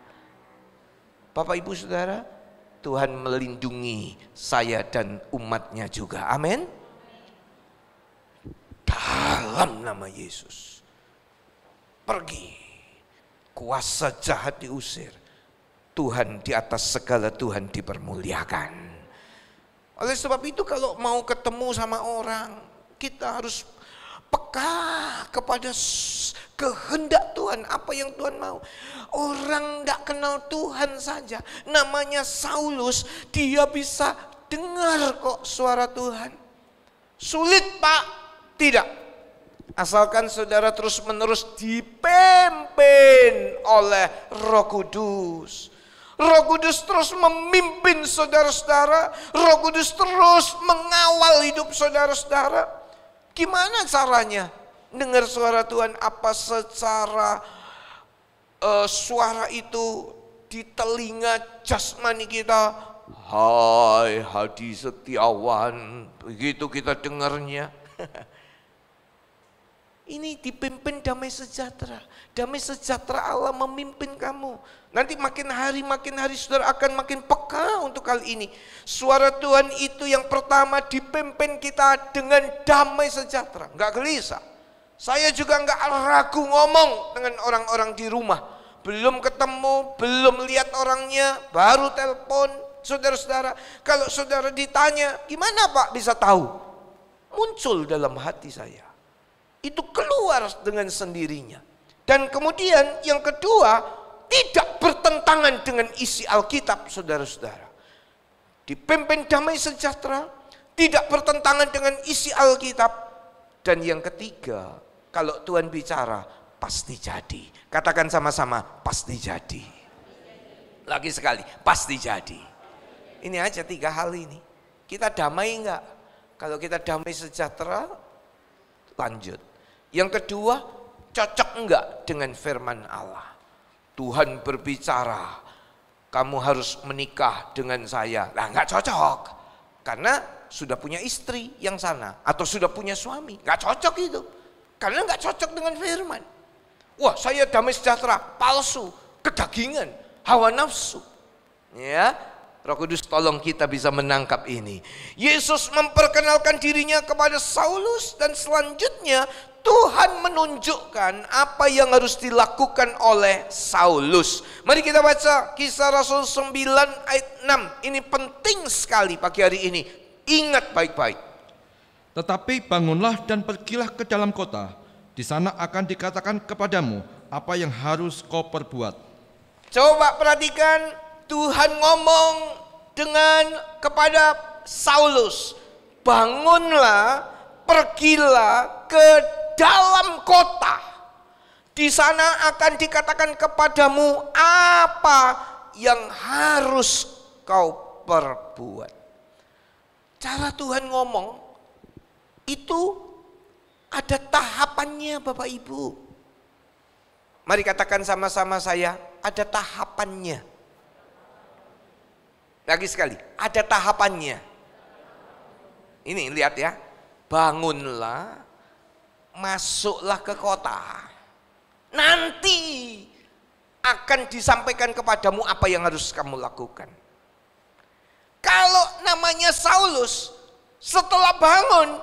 Speaker 4: Bapak Ibu Saudara, Tuhan melindungi saya dan umatnya juga. Amin. Dalam nama Yesus. Pergi. Kuasa jahat diusir. Tuhan di atas segala Tuhan dipermuliakan. Oleh sebab itu kalau mau ketemu sama orang, kita harus peka kepada kehendak Tuhan, apa yang Tuhan mau. Orang gak kenal Tuhan saja, namanya Saulus, dia bisa dengar kok suara Tuhan. Sulit Pak? Tidak. Asalkan saudara terus menerus dipimpin oleh Roh Kudus. Roh Kudus terus memimpin saudara-saudara. Roh Kudus terus mengawal hidup saudara-saudara. Gimana caranya dengar suara Tuhan? Apa secara suara itu di telinga jasmani kita? Hai Hadi Setiawan. Begitu kita dengarnya. Ini dipimpin damai sejahtera. Damai sejahtera Allah memimpin kamu. Nanti makin hari saudara akan makin peka untuk hal ini. Suara Tuhan itu yang pertama dipimpin kita dengan damai sejahtera. Enggak gelisah. Saya juga enggak ragu ngomong dengan orang-orang di rumah. Belum ketemu, belum lihat orangnya, baru telepon. Saudara-saudara, kalau saudara ditanya, gimana Pak bisa tahu? Muncul dalam hati saya. Itu keluar dengan sendirinya. Dan kemudian yang kedua, tidak bertentangan dengan isi Alkitab, saudara-saudara. Dipimpin damai sejahtera, tidak bertentangan dengan isi Alkitab. Dan yang ketiga, kalau Tuhan bicara, pasti jadi. Katakan sama-sama, pasti jadi. Lagi sekali, pasti jadi. Ini aja 3 hal ini. Kita damai enggak? Kalau kita damai sejahtera, lanjut. Yang kedua, cocok enggak dengan firman Allah? Tuhan berbicara, kamu harus menikah dengan saya. Nah, enggak cocok. Karena sudah punya istri yang sana. Atau sudah punya suami. Enggak cocok itu. Karena enggak cocok dengan firman. Wah, saya damai sejahtera. Palsu. Kedagingan. Hawa nafsu. Ya, Roh Kudus tolong kita bisa menangkap ini. Yesus memperkenalkan dirinya kepada Saulus. Dan selanjutnya Tuhan menunjukkan apa yang harus dilakukan oleh Saulus. Mari kita baca Kisah Rasul 9 ayat 6. Ini penting sekali pagi hari ini. Ingat baik-baik.
Speaker 5: Tetapi bangunlah dan pergilah ke dalam kota. Di sana akan dikatakan kepadamu apa yang harus kau perbuat.
Speaker 4: Coba perhatikan, Tuhan ngomong kepada Saulus. Bangunlah, pergilah ke dalam kota. Di sana akan dikatakan kepadamu apa yang harus kau perbuat. Cara Tuhan ngomong itu ada tahapannya Bapak Ibu. Mari katakan sama-sama saya, ada tahapannya. Lagi sekali, ada tahapannya. Ini lihat ya, bangunlah, masuklah ke kota. Nanti akan disampaikan kepadamu apa yang harus kamu lakukan. Kalau namanya Saulus, setelah bangun,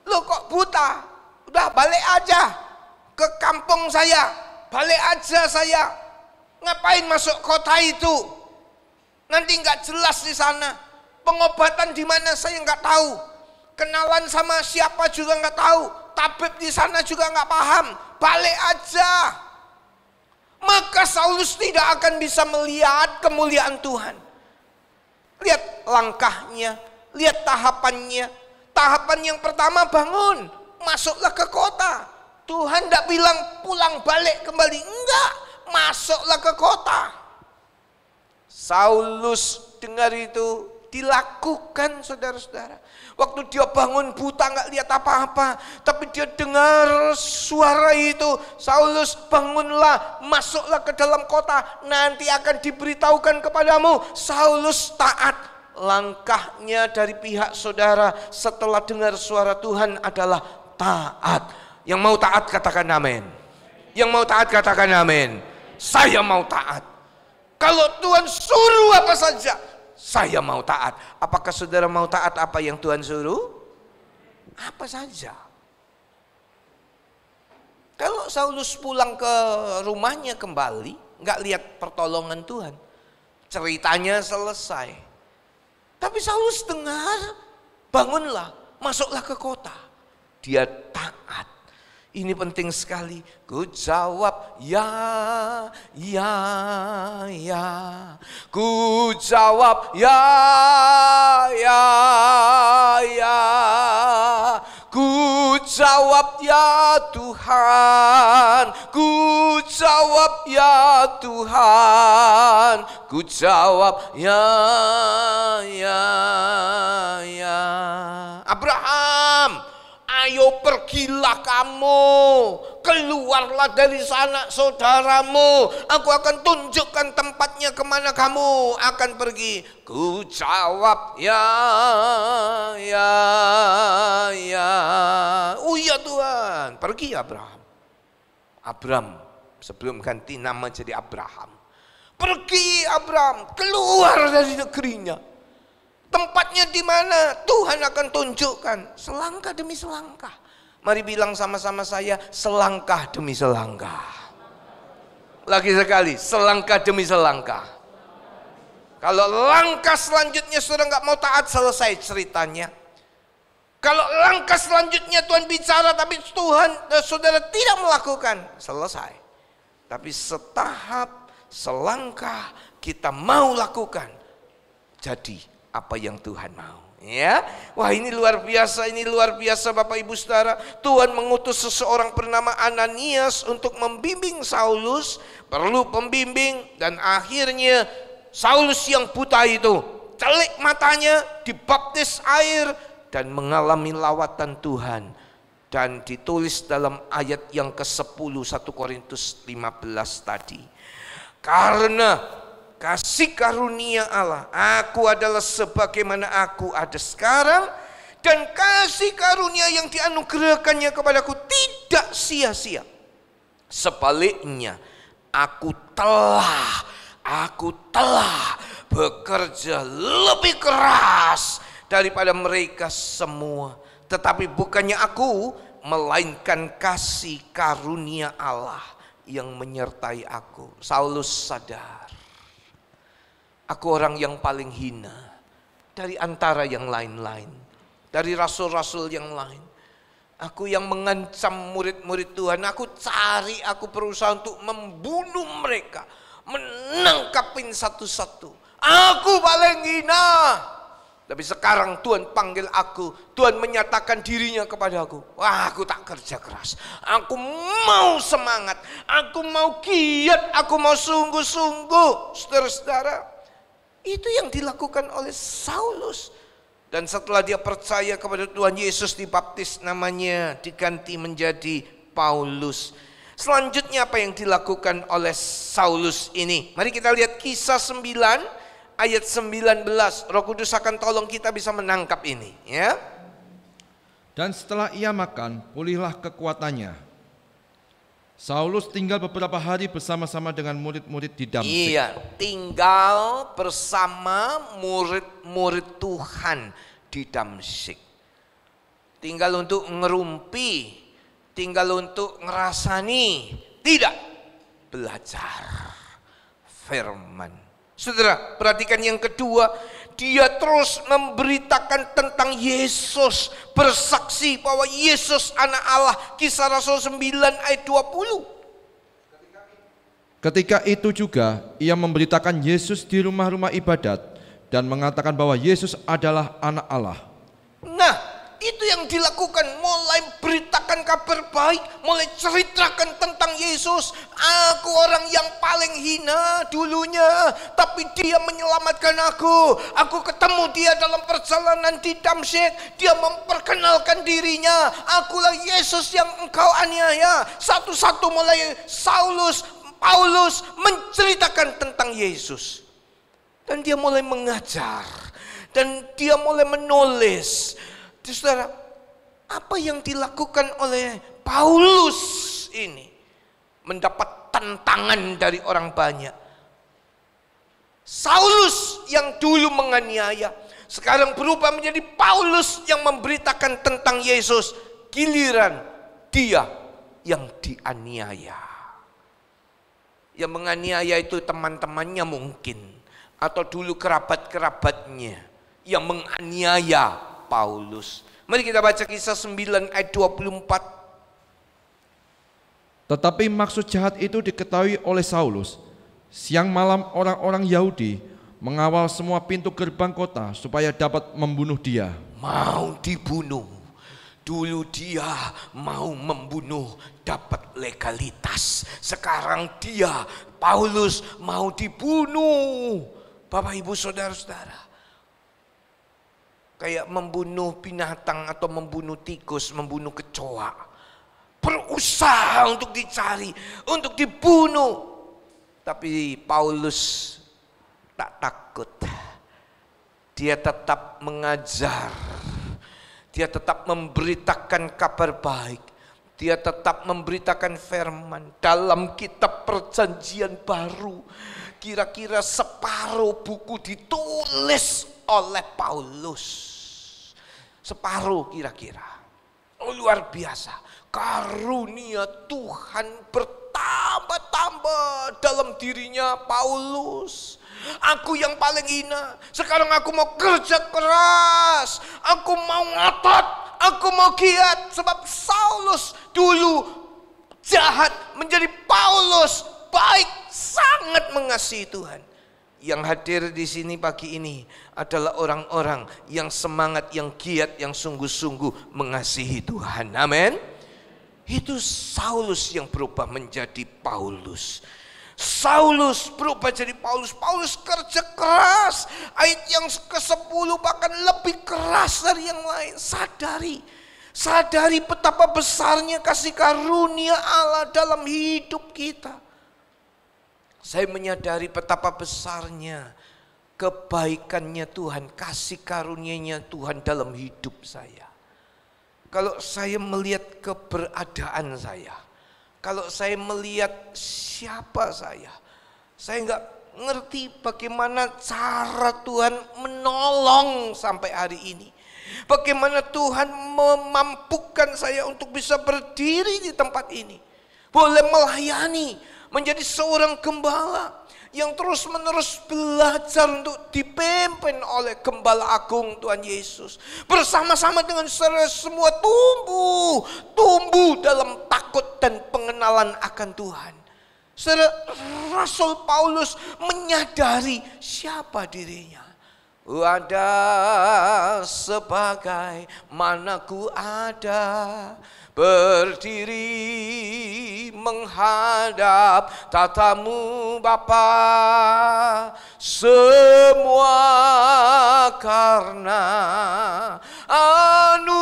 Speaker 4: lo kok buta? Udah balik aja ke kampung saya, balik aja saya. Ngapain masuk kota itu? Nanti nggak jelas di sana. Pengobatan di mana saya nggak tahu. Kenalan sama siapa juga nggak tahu. Tabib di sana juga nggak paham. Balik aja. Maka Saulus tidak akan bisa melihat kemuliaan Tuhan. Lihat langkahnya, lihat tahapannya. Tahapan yang pertama bangun, masuklah ke kota. Tuhan tidak bilang pulang balik kembali, enggak, masuklah ke kota. Saulus dengar itu, dilakukan saudara-saudara. Waktu dia bangun buta nggak lihat apa-apa, tapi dia dengar suara itu, Saulus bangunlah, masuklah ke dalam kota, nanti akan diberitahukan kepadamu. Saulus taat. Langkahnya dari pihak saudara setelah dengar suara Tuhan adalah taat. Yang mau taat katakan amin. Yang mau taat katakan amin. Saya mau taat. Kalau Tuhan suruh apa saja, saya mau taat. Apakah saudara mau taat apa yang Tuhan suruh? Apa saja. Kalau Saulus pulang ke rumahnya kembali, nggak lihat pertolongan Tuhan, ceritanya selesai. Tapi Saulus dengar, bangunlah, masuklah ke kota. Dia taat. Ini penting sekali. Ku jawab ya, ya, ya. Ku jawab ya, ya, ya. Ku jawab ya Tuhan. Ku jawab ya Tuhan. Ku jawab ya, ya, ya. Abraham, ayo pergilah kamu, keluarlah dari sana saudaramu, aku akan tunjukkan tempatnya kemana kamu akan pergi. Ku jawab ya, ya, ya. Oh iya Tuhan, pergi Abraham. Abram, sebelum ganti nama jadi Abraham. Pergi Abram, keluar dari negerinya. Tempatnya di mana? Tuhan akan tunjukkan. Selangkah demi selangkah. Mari bilang sama-sama saya, selangkah demi selangkah. Lagi sekali, selangkah demi selangkah. Kalau langkah selanjutnya saudara nggak mau taat, selesai ceritanya. Kalau langkah selanjutnya Tuhan bicara tapi saudara tidak melakukan, selesai. Tapi setahap, selangkah kita mau lakukan, jadi apa yang Tuhan mau. Ya, wah ini luar biasa Bapak Ibu Saudara. Tuhan mengutus seseorang bernama Ananias untuk membimbing Saulus, perlu pembimbing, dan akhirnya Saulus yang buta itu celik matanya, dibaptis air dan mengalami lawatan Tuhan. Dan ditulis dalam ayat yang ke-10 1 Korintus 15 tadi. Karena kasih karunia Allah, aku adalah sebagaimana aku ada sekarang, dan kasih karunia yang dianugerahkannya kepadaku tidak sia-sia. Sebaliknya, aku telah bekerja lebih keras daripada mereka semua. Tetapi bukannya aku, melainkan kasih karunia Allah yang menyertai aku. Saulus sadar, aku orang yang paling hina dari antara yang lain-lain, dari rasul-rasul yang lain. Aku yang mengancam murid-murid Tuhan, aku berusaha untuk membunuh mereka, menangkapin satu-satu. Aku paling hina. Tapi sekarang Tuhan panggil aku, Tuhan menyatakan dirinya kepada aku. Wah, aku tak kerja keras, aku mau semangat, aku mau giat, aku mau sungguh-sungguh. Saudara-saudara, itu yang dilakukan oleh Saulus. Dan setelah dia percaya kepada Tuhan Yesus, dibaptis, namanya diganti menjadi Paulus. Selanjutnya apa yang dilakukan oleh Saulus ini? Mari kita lihat Kisah 9 ayat 19. Roh Kudus akan tolong kita bisa menangkap ini, ya.
Speaker 5: Dan setelah ia makan, pulihlah kekuatannya. Saulus tinggal beberapa hari bersama-sama dengan murid-murid di Damsyik.
Speaker 4: Iya, tinggal bersama murid-murid Tuhan di Damsyik. Tinggal untuk ngerumpi, tinggal untuk ngerasani, tidak belajar firman. Saudara, perhatikan yang kedua, dia terus memberitakan tentang Yesus, bersaksi bahwa Yesus anak Allah. Kisah Rasul 9 ayat 20.
Speaker 5: Ketika itu juga ia memberitakan Yesus di rumah-rumah ibadat dan mengatakan bahwa Yesus adalah anak Allah.
Speaker 4: Nah, itu yang dilakukan, mulai beritakan kabar baik, mulai ceritakan tentang Yesus. Aku orang yang paling hina dulunya, tapi dia menyelamatkan aku. Aku ketemu dia dalam perjalanan di Damsyik. Dia memperkenalkan dirinya. Akulah Yesus yang engkau aniaya. Satu-satu mulai Paulus menceritakan tentang Yesus. Dan dia mulai mengajar. Dan dia mulai menulis. Saudara, apa yang dilakukan oleh Paulus ini mendapat tantangan dari orang banyak. Saulus yang dulu menganiaya sekarang berubah menjadi Paulus yang memberitakan tentang Yesus. Giliran dia yang dianiaya. Yang menganiaya itu teman-temannya mungkin, atau dulu kerabat-kerabatnya yang menganiaya Paulus. Mari kita baca Kisah 9 ayat 24.
Speaker 5: Tetapi maksud jahat itu diketahui oleh Saulus. Siang malam orang-orang Yahudi mengawal semua pintu gerbang kota supaya dapat membunuh dia.
Speaker 4: Mau dibunuh. Dulu dia mau membunuh dapat legalitas. Sekarang dia, Paulus, mau dibunuh. Bapak, Ibu, Saudara-saudara. Kayak membunuh binatang atau membunuh tikus, membunuh kecoa. Berusaha untuk dicari, untuk dibunuh. Tapi Paulus tak takut. Dia tetap mengajar. Dia tetap memberitakan kabar baik. Dia tetap memberitakan firman. Dalam kitab Perjanjian Baru, kira-kira separuh buku ditulis oleh Paulus. Separuh kira-kira. Oh, luar biasa. Karunia Tuhan bertambah-tambah dalam dirinya Paulus. Aku yang paling hina, sekarang aku mau kerja keras. Aku mau ngotot, aku mau giat. Sebab Saulus dulu jahat, menjadi Paulus baik, sangat mengasihi Tuhan. Yang hadir di sini pagi ini adalah orang-orang yang semangat, yang giat, yang sungguh-sungguh mengasihi Tuhan. Amin. Itu Saulus yang berubah menjadi Paulus. Saulus berubah jadi Paulus. Paulus kerja keras. Ayat yang ke-10 bahkan lebih keras dari yang lain. Sadari betapa besarnya kasih karunia Allah dalam hidup kita. Saya menyadari betapa besarnya kebaikannya Tuhan, kasih karunia-Nya Tuhan dalam hidup saya. Kalau saya melihat keberadaan saya, kalau saya melihat siapa saya nggak ngerti bagaimana cara Tuhan menolong sampai hari ini. Bagaimana Tuhan memampukan saya untuk bisa berdiri di tempat ini. Boleh melayani, menjadi seorang gembala yang terus-menerus belajar untuk dipimpin oleh Gembala Agung Tuhan Yesus. Bersama-sama dengan saudara semua tumbuh dalam takut dan pengenalan akan Tuhan. Saudara, Rasul Paulus menyadari siapa dirinya. Ada sebagai mana ku ada, berdiri menghadap tatamu Bapa, semua karena anugerah-Mu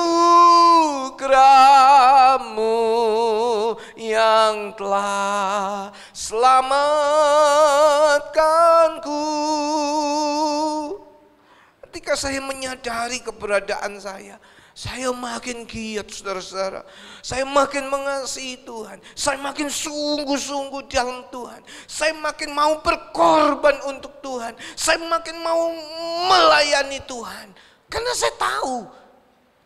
Speaker 4: yang telah selamatkanku. Ketika saya menyadari keberadaan saya makin giat, saudara-saudara. Saya makin mengasihi Tuhan. Saya makin sungguh-sungguh dalam Tuhan. Saya makin mau berkorban untuk Tuhan. Saya makin mau melayani Tuhan. Karena saya tahu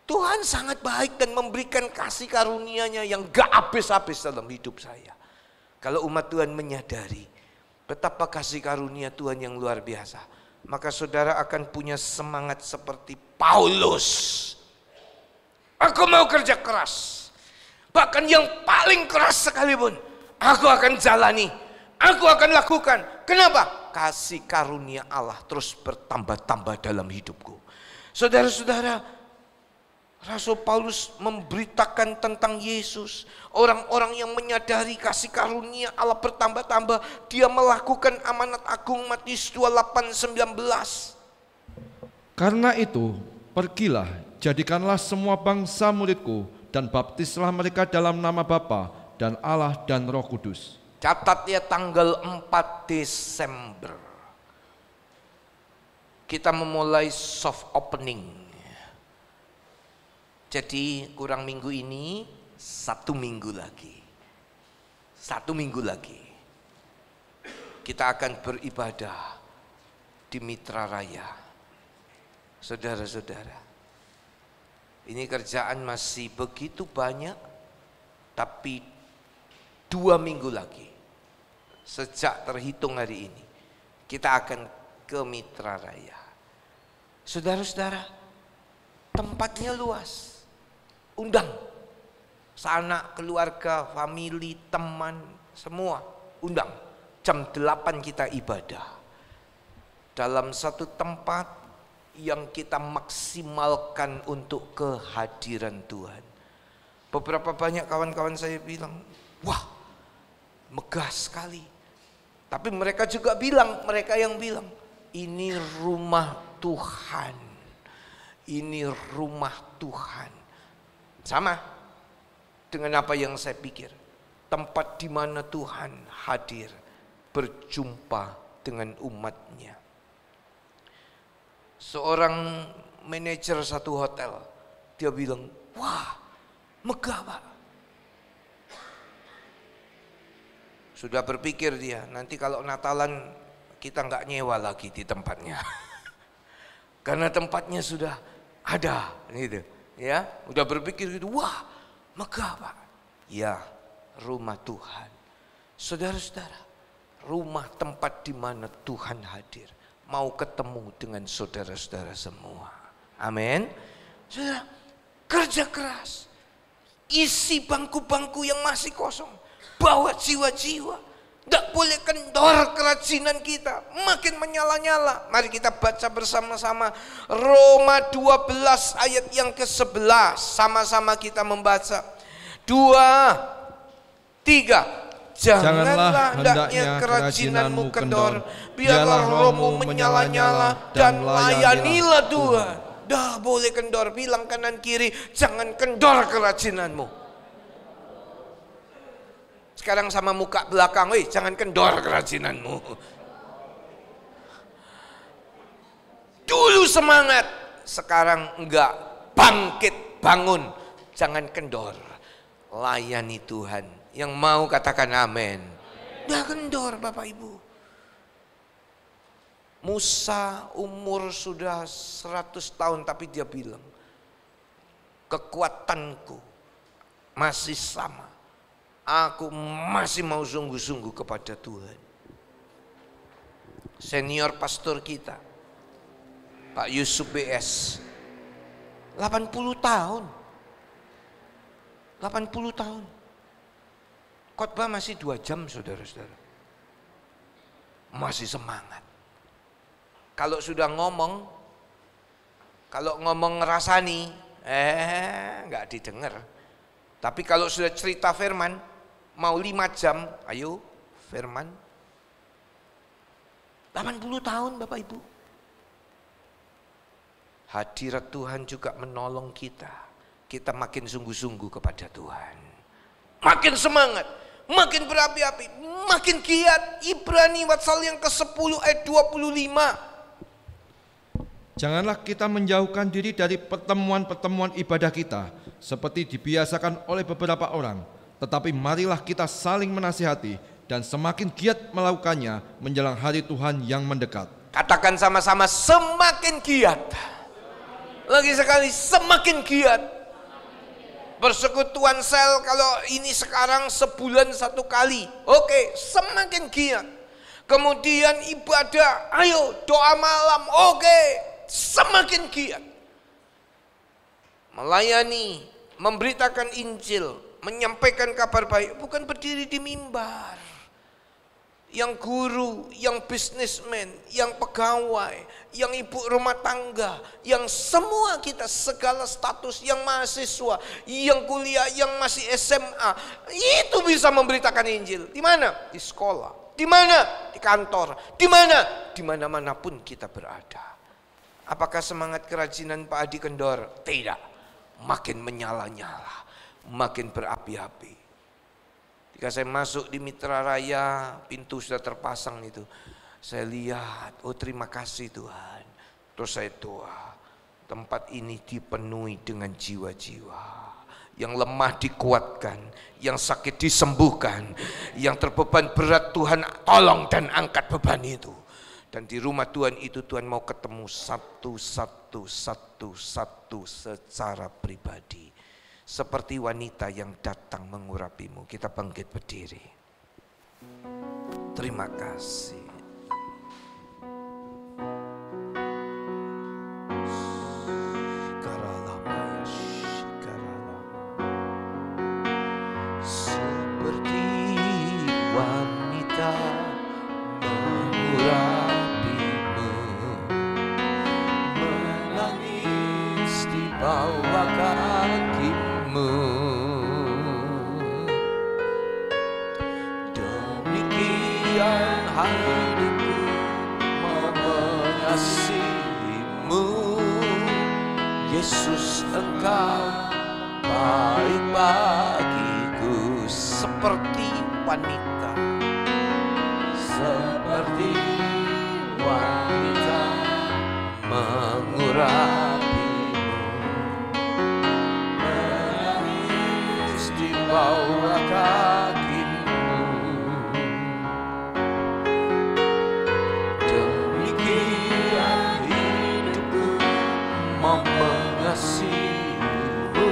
Speaker 4: Tuhan sangat baik dan memberikan kasih karunia-Nya yang gak habis-habis dalam hidup saya. Kalau umat Tuhan menyadari betapa kasih karunia Tuhan yang luar biasa, maka saudara akan punya semangat seperti Paulus. Aku mau kerja keras. Bahkan yang paling keras sekalipun aku akan jalani. Aku akan lakukan. Kenapa? Kasih karunia Allah terus bertambah-tambah dalam hidupku. Saudara-saudara, Rasul Paulus memberitakan tentang Yesus. Orang-orang yang menyadari kasih karunia Allah bertambah-tambah, dia melakukan amanat agung Matius 28:19.
Speaker 5: Karena itu, pergilah, jadikanlah semua bangsa muridku, dan baptislah mereka dalam nama Bapa dan Allah dan Roh Kudus.
Speaker 4: Catat ya, tanggal 4 Desember. Kita memulai soft opening. Jadi kurang minggu ini, 1 minggu lagi. 1 minggu lagi. Kita akan beribadah di Mitra Raya. Saudara-saudara, ini kerjaan masih begitu banyak, tapi 2 minggu lagi, sejak terhitung hari ini, kita akan ke Mitra Raya. Saudara-saudara, tempatnya luas, undang, sanak, keluarga, famili, teman, semua undang. Jam 8 kita ibadah, dalam satu tempat yang kita maksimalkan untuk kehadiran Tuhan. Beberapa banyak kawan-kawan saya bilang, wah megah sekali. Tapi mereka juga bilang, mereka yang bilang, ini rumah Tuhan. Ini rumah Tuhan. Sama dengan apa yang saya pikir. Tempat di mana Tuhan hadir, berjumpa dengan umatnya. Seorang manajer satu hotel, dia bilang, wah megah Pak. Sudah berpikir dia, nanti kalau Natalan kita nggak nyewa lagi di tempatnya. Karena tempatnya sudah ada gitu. Ya, udah berpikir gitu, wah megah Pak. Ya, rumah Tuhan. Saudara-saudara, rumah tempat di mana Tuhan hadir. Mau ketemu dengan saudara-saudara semua. Amin. Saudara, kerja keras. Isi bangku-bangku yang masih kosong. Bawa jiwa-jiwa. Tidak boleh kendor kerajinan kita. Makin menyala-nyala. Mari kita baca bersama-sama Roma 12 ayat yang ke-11. Sama-sama kita membaca. 2, 3. Janganlah hendaknya kerajinanmu kendor, biarlah rohmu menyala-nyala dan layanilah Tuhan. Dah boleh kendor, bilang kanan kiri, jangan kendor kerajinanmu. Sekarang sama muka belakang, weh, jangan kendor kerajinanmu. Dulu semangat, sekarang enggak. Bangkit, bangun, jangan kendor. Layani Tuhan. Yang mau katakan amin. Dah kendor Bapak Ibu. Musa umur sudah 100 tahun tapi dia bilang, kekuatanku masih sama. Aku masih mau sungguh-sungguh kepada Tuhan. Senior pastor kita, Pak Yusuf BS, 80 tahun. 80 tahun. Khotbah masih 2 jam saudara-saudara. Masih semangat. Kalau sudah ngomong, kalau ngomong ngerasani, nggak didengar. Tapi kalau sudah cerita firman, mau 5 jam, ayo firman. 80 tahun Bapak Ibu. hadirat Tuhan juga menolong kita. Kita makin sungguh-sungguh kepada Tuhan. Makin semangat, makin berapi-api, makin giat. Ibrani pasal yang ke-10 ayat 25.
Speaker 5: Janganlah kita menjauhkan diri dari pertemuan-pertemuan ibadah kita, seperti dibiasakan oleh beberapa orang. Tetapi marilah kita saling menasihati, dan semakin giat melakukannya menjelang hari Tuhan yang mendekat.
Speaker 4: Katakan sama-sama, semakin giat. Lagi sekali, semakin giat. Persekutuan sel kalau ini sekarang sebulan 1 kali. Oke, semakin giat. Kemudian ibadah, ayo doa malam. Oke, semakin giat. Melayani, memberitakan Injil, menyampaikan kabar baik, bukan berdiri di mimbar. Yang guru, yang bisnismen, yang pegawai, yang ibu rumah tangga, yang semua kita segala status, yang mahasiswa, yang kuliah, yang masih SMA, itu bisa memberitakan Injil. Di mana? Di sekolah. Di mana? Di kantor. Di mana? Di mana-manapun kita berada. Apakah semangat kerajinan Pak Adi kendor? Tidak. Makin menyala-nyala, makin berapi-api. Ketika saya masuk di Mitra Raya, pintu sudah terpasang itu. Saya lihat, oh terima kasih Tuhan. Terus saya doa, tempat ini dipenuhi dengan jiwa-jiwa. Yang lemah dikuatkan, yang sakit disembuhkan, yang terbeban berat Tuhan tolong dan angkat beban itu. Dan di rumah Tuhan itu Tuhan mau ketemu satu secara pribadi. Seperti wanita yang datang mengurapimu. Kita bangkit berdiri. Terima kasih. Seperti wanita mengurapimu, menangis di bawah kakimu. Demikian hidupku mau mengasihimu, Yesus Engkau baik bagiku. Seperti wanita, seperti wanita mengurapimu, menangis di bawah kakimu. Demikian hidupku mau mengasihimu,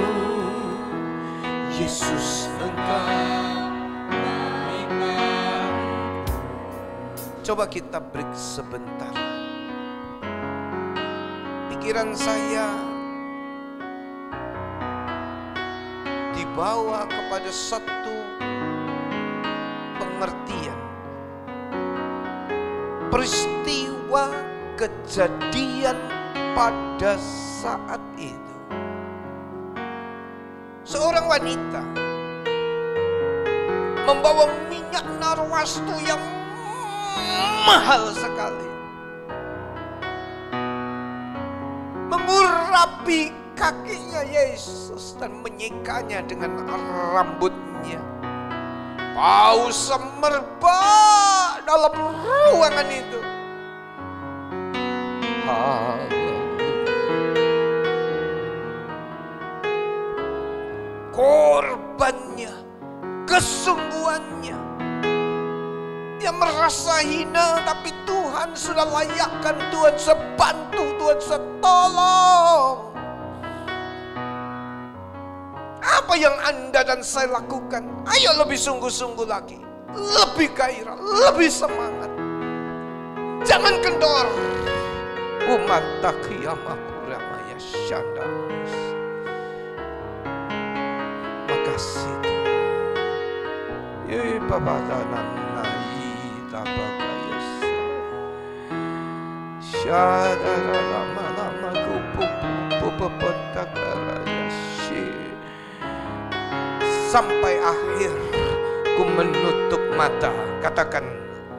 Speaker 4: Yesus Engkau baik bagiku. Coba kita break sebentar. Pikiran saya dibawa kepada satu pengertian. Peristiwa kejadian pada saat itu. Seorang wanita membawa minyak narwastu yang mahal sekali, mengurapi kakinya Yesus dan menyikanya dengan rambutnya. Bau semerbak dalam ruangan itu. Korbannya, kesungguhannya. Dia merasa hina, tapi Tuhan sudah layakkan, Tuhan sebantu, Tuhan setolong. Apa yang Anda dan saya lakukan? Ayo lebih sungguh-sungguh lagi, lebih gairah, lebih semangat. Jangan kendor. Umat takiyamakuramaya syandamus. Makasih Tuhan. Ye babadananai tabakayasa. Syadadalama-lama kupupupuputakarayashi. Sampai akhir ku menutup mata. Katakan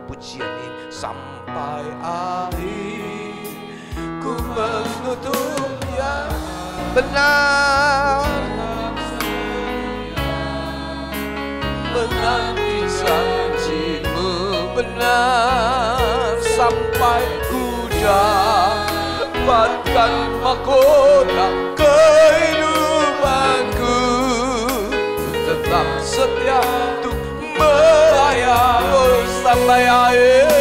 Speaker 4: pujian ini. Sampai akhir ku menutup benar menanti janji-Mu, benar sampai ku dapatkan mahkota kehidupanku. Ku tetap setia untuk melayani sampai akhir.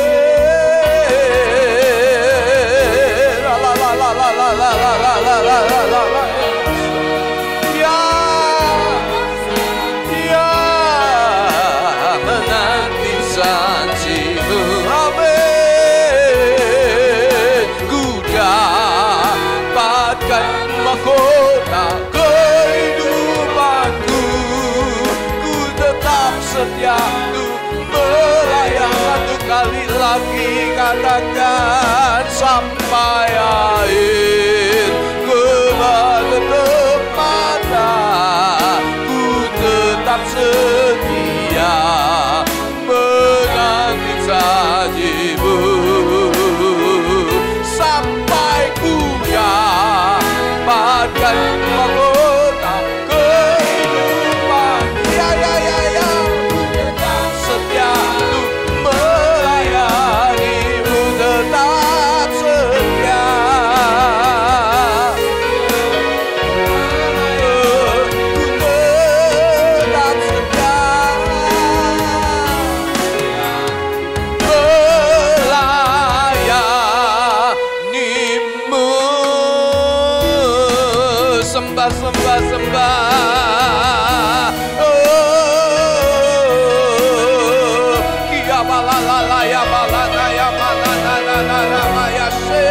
Speaker 4: Menanti janji-Mu, amin. Ku dapatkan mahkota kehidupanku. Ku tetap setia untuk melayani. Satu kali lagi katakan sampai akhir. Ku menutup mata, ku tetap setia menanti janji-Mu sampai ku dapatkan mahkota kehidupan. Ya, ku tetap setia untuk melayani-Mu, tetap setia. Sembah, oh, kia balala ya balana ya balana ya se.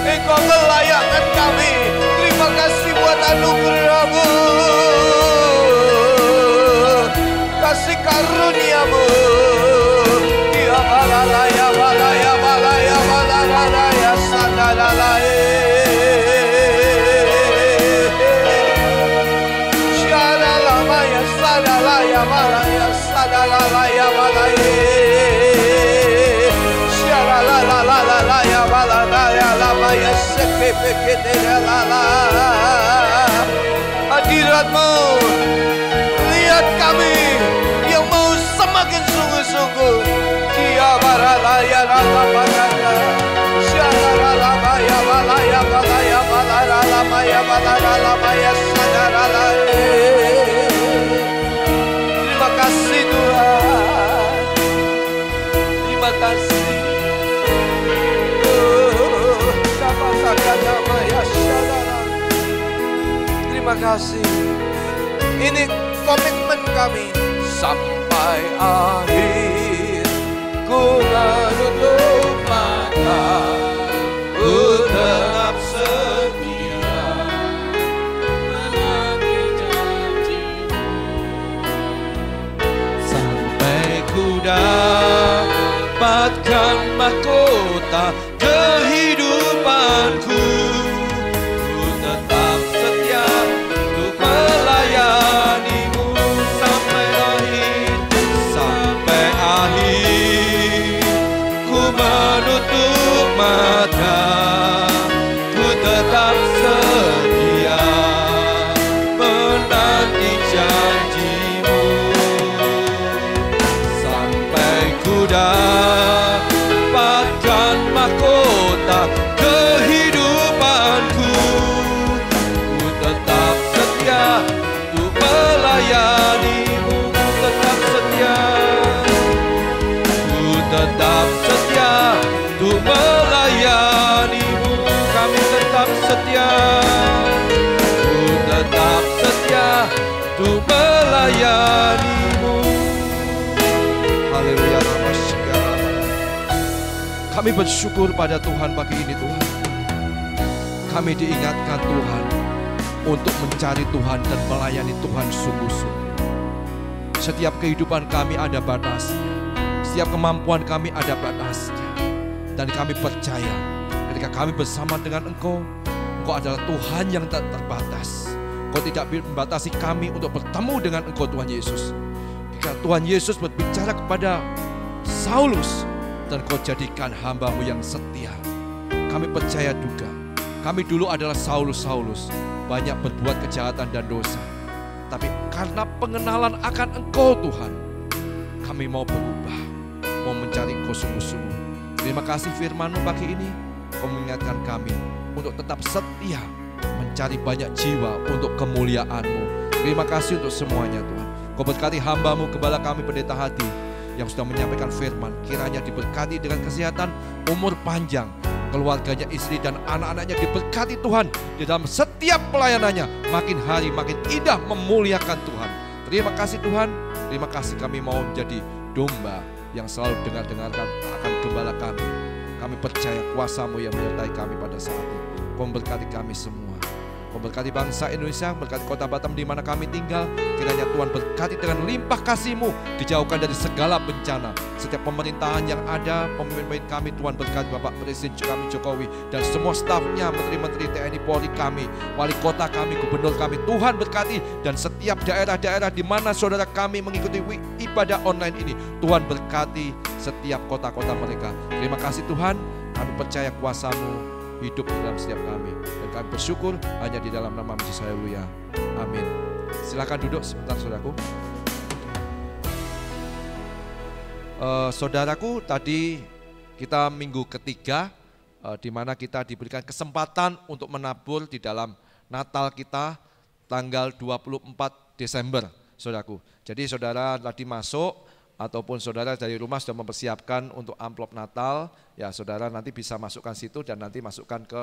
Speaker 4: Engkau melayakkan kami, terima kasih buat anugerah-Mu, kasih karunia-Mu. Kia balala ya balana ya balana ya sadalala. Hadirat-Mu, lihat kami yang mau semakin sungguh-sungguh. Kia baralaya ralabaganda, syalalabaya balaya balaya balalalabaya balalalabaya sadaralaya. Terima kasih Tuhan, terima kasih. Terima kasih. Ini komitmen kami sampai akhir. Ku menutup mata, ku tetap setia menanti janji-Mu sampai ku dapatkan mahkota kehidupanku. Ku tetap setia untuk melayani-Mu sampai akhir, sampai akhir. Ku menutup mata, ku tetap setia menanti janji-Mu sampai ku dapatkan mahkota kehidupanku. Ku tetap setia untuk melayani-Mu, tetap setia. Ku tetap setia untuk melayani-Mu, kami tetap setia. Ku tetap setia untuk melayani-Mu. Haleluya. Kami bersyukur pada Tuhan pagi ini Tuhan. Kami diingatkan Tuhan untuk mencari Tuhan dan melayani Tuhan sungguh-sungguh. Setiap kehidupan kami ada batasnya. Setiap kemampuan kami ada batasnya. Dan kami percaya ketika kami bersama dengan Engkau, Engkau adalah Tuhan yang tak terbatas. Engkau tidak membatasi kami untuk bertemu dengan Engkau Tuhan Yesus. Ketika Tuhan Yesus berbicara kepada Saulus, dan Kau jadikan hamba-Mu yang setia.
Speaker 5: Kami percaya juga, kami dulu adalah Saulus, banyak berbuat kejahatan dan dosa. Tapi karena pengenalan akan Engkau Tuhan, kami mau berubah, mau mencari Engkau sungguh-sungguh. Terima kasih firman-Mu pagi ini, Kau mengingatkan kami untuk tetap setia, mencari banyak jiwa untuk kemuliaan-Mu. Terima kasih untuk semuanya Tuhan. Kau berkati hamba-Mu, Gembala kami Pendeta Hadi, yang sudah menyampaikan firman, kiranya diberkati dengan kesehatan, umur panjang, keluarganya, istri dan anak-anaknya diberkati Tuhan di dalam setiap pelayanannya, makin hari makin indah memuliakan Tuhan. Terima kasih Tuhan, terima kasih kami mau menjadi domba yang selalu dengar-dengarkan akan Gembala kami. Kami percaya kuasa-Mu yang menyertai kami pada saat ini. Kau memberkati kami semua. Memberkati bangsa Indonesia, berkati kota Batam di mana kami tinggal. Kiranya Tuhan berkati dengan limpah kasih-Mu, dijauhkan dari segala bencana. Setiap pemerintahan yang ada, pemimpin kami Tuhan berkati Bapak Presiden kami Jokowi dan semua stafnya, menteri-menteri TNI Polri kami, wali kota kami, gubernur kami. Tuhan berkati dan setiap daerah-daerah di mana saudara kami mengikuti ibadah online ini. Tuhan berkati setiap kota-kota mereka. Terima kasih Tuhan, kami percaya kuasa-Mu hidup di dalam setiap kami, dan kami bersyukur hanya di dalam nama Yesus. Haleluya, amin. Silakan duduk sebentar saudaraku. Saudaraku, tadi kita minggu ketiga di mana kita diberikan kesempatan untuk menabur di dalam Natal kita tanggal 24 Desember, saudaraku. Jadi saudara tadi masuk ataupun saudara dari rumah sudah mempersiapkan untuk amplop Natal, ya saudara nanti bisa masukkan situ dan nanti masukkan ke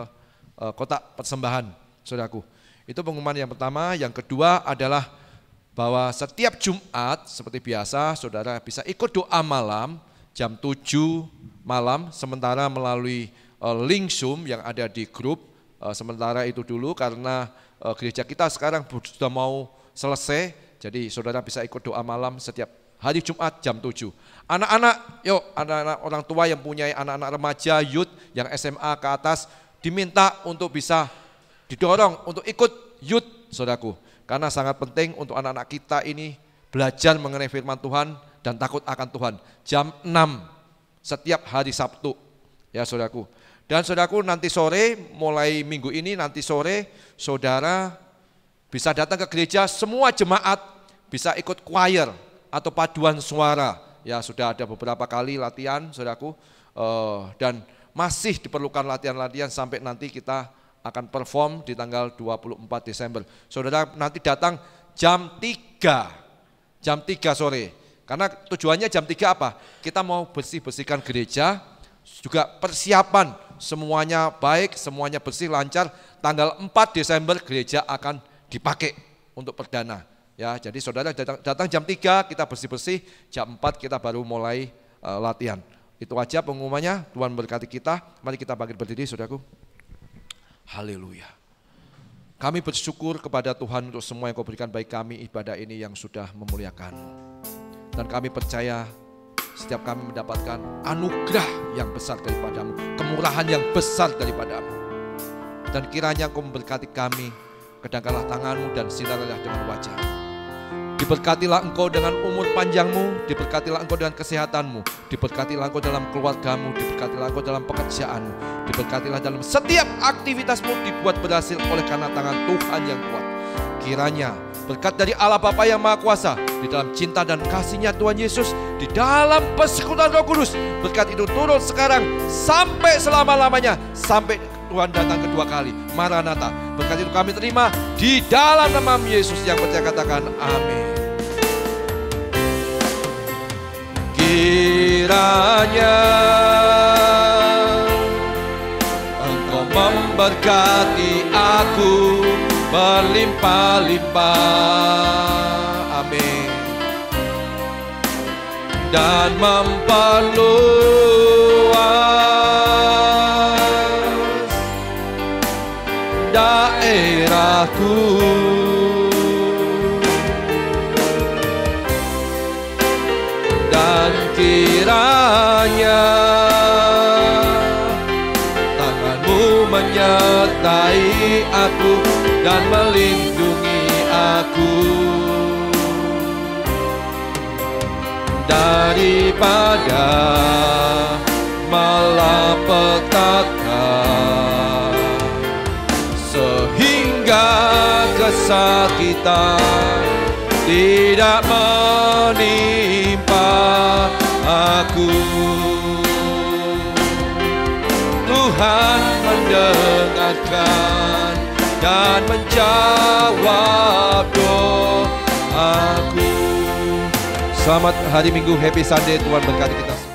Speaker 5: kotak persembahan, saudaraku. Itu pengumuman yang pertama. Yang kedua adalah bahwa setiap Jumat seperti biasa saudara bisa ikut doa malam jam 7 malam sementara melalui link Zoom yang ada di grup. Sementara itu dulu karena gereja kita sekarang sudah mau selesai, jadi saudara bisa ikut doa malam setiap hari Jumat jam 7. Anak-anak, yuk anak-anak orang tua yang punya anak-anak remaja, youth yang SMA ke atas diminta untuk bisa didorong untuk ikut youth, saudaraku. Karena sangat penting untuk anak-anak kita ini belajar mengenai firman Tuhan dan takut akan Tuhan. Jam 6 setiap hari Sabtu, ya saudaraku. Dan saudaraku nanti sore, mulai minggu ini nanti sore, saudara bisa datang ke gereja, semua jemaat bisa ikut choir atau paduan suara, ya sudah ada beberapa kali latihan saudaraku, dan masih diperlukan latihan-latihan sampai nanti kita akan perform di tanggal 24 Desember. Saudara nanti datang jam 3 sore, karena tujuannya jam 3 apa? Kita mau bersih-bersihkan gereja, juga persiapan semuanya baik, semuanya bersih, lancar. Tanggal 4 Desember gereja akan dipakai untuk perdana. Ya, jadi saudara datang jam 3 kita bersih-bersih, jam 4 kita baru mulai latihan. Itu aja pengumumannya. Tuhan berkati kita. Mari kita bangkit berdiri saudaraku. Haleluya. Kami bersyukur kepada Tuhan untuk semua yang Kau berikan bagi kami ibadah ini yang sudah memuliakan. Dan kami percaya setiap kami mendapatkan anugerah yang besar daripadamu, kemurahan yang besar daripadamu. Dan kiranya Kau memberkati kami, kedangkanlah tangan-Mu dan sinarilah dengan wajah-Mu. Diberkatilah Engkau dengan umur panjang-Mu, diberkatilah Engkau dengan kesehatan-Mu, diberkatilah Engkau dalam keluarga-Mu, diberkatilah Engkau dalam pekerjaan-Mu, diberkatilah dalam setiap aktivitas-Mu dibuat berhasil oleh karena tangan Tuhan yang kuat. Kiranya berkat dari Allah Bapa yang Maha Kuasa, di dalam cinta dan kasih-Nya Tuhan Yesus, di dalam persekutuan Roh Kudus, berkat itu turun sekarang sampai selama-lamanya, sampai Tuhan datang kedua kali. Maranatha. Berkat itu kami terima di dalam nama Yesus yang percaya katakan amin. Kiranya Engkau memberkati aku berlimpah-limpah, amin, dan memperluas daerahku, dan kiranya tangan-Mu menyertai aku dan melindungi aku daripada malapetaka. dosa kita tidak menimpa aku. Tuhan mendengarkan dan menjawab doaku. Selamat hari Minggu, Happy Sunday. Tuhan berkati kita semua.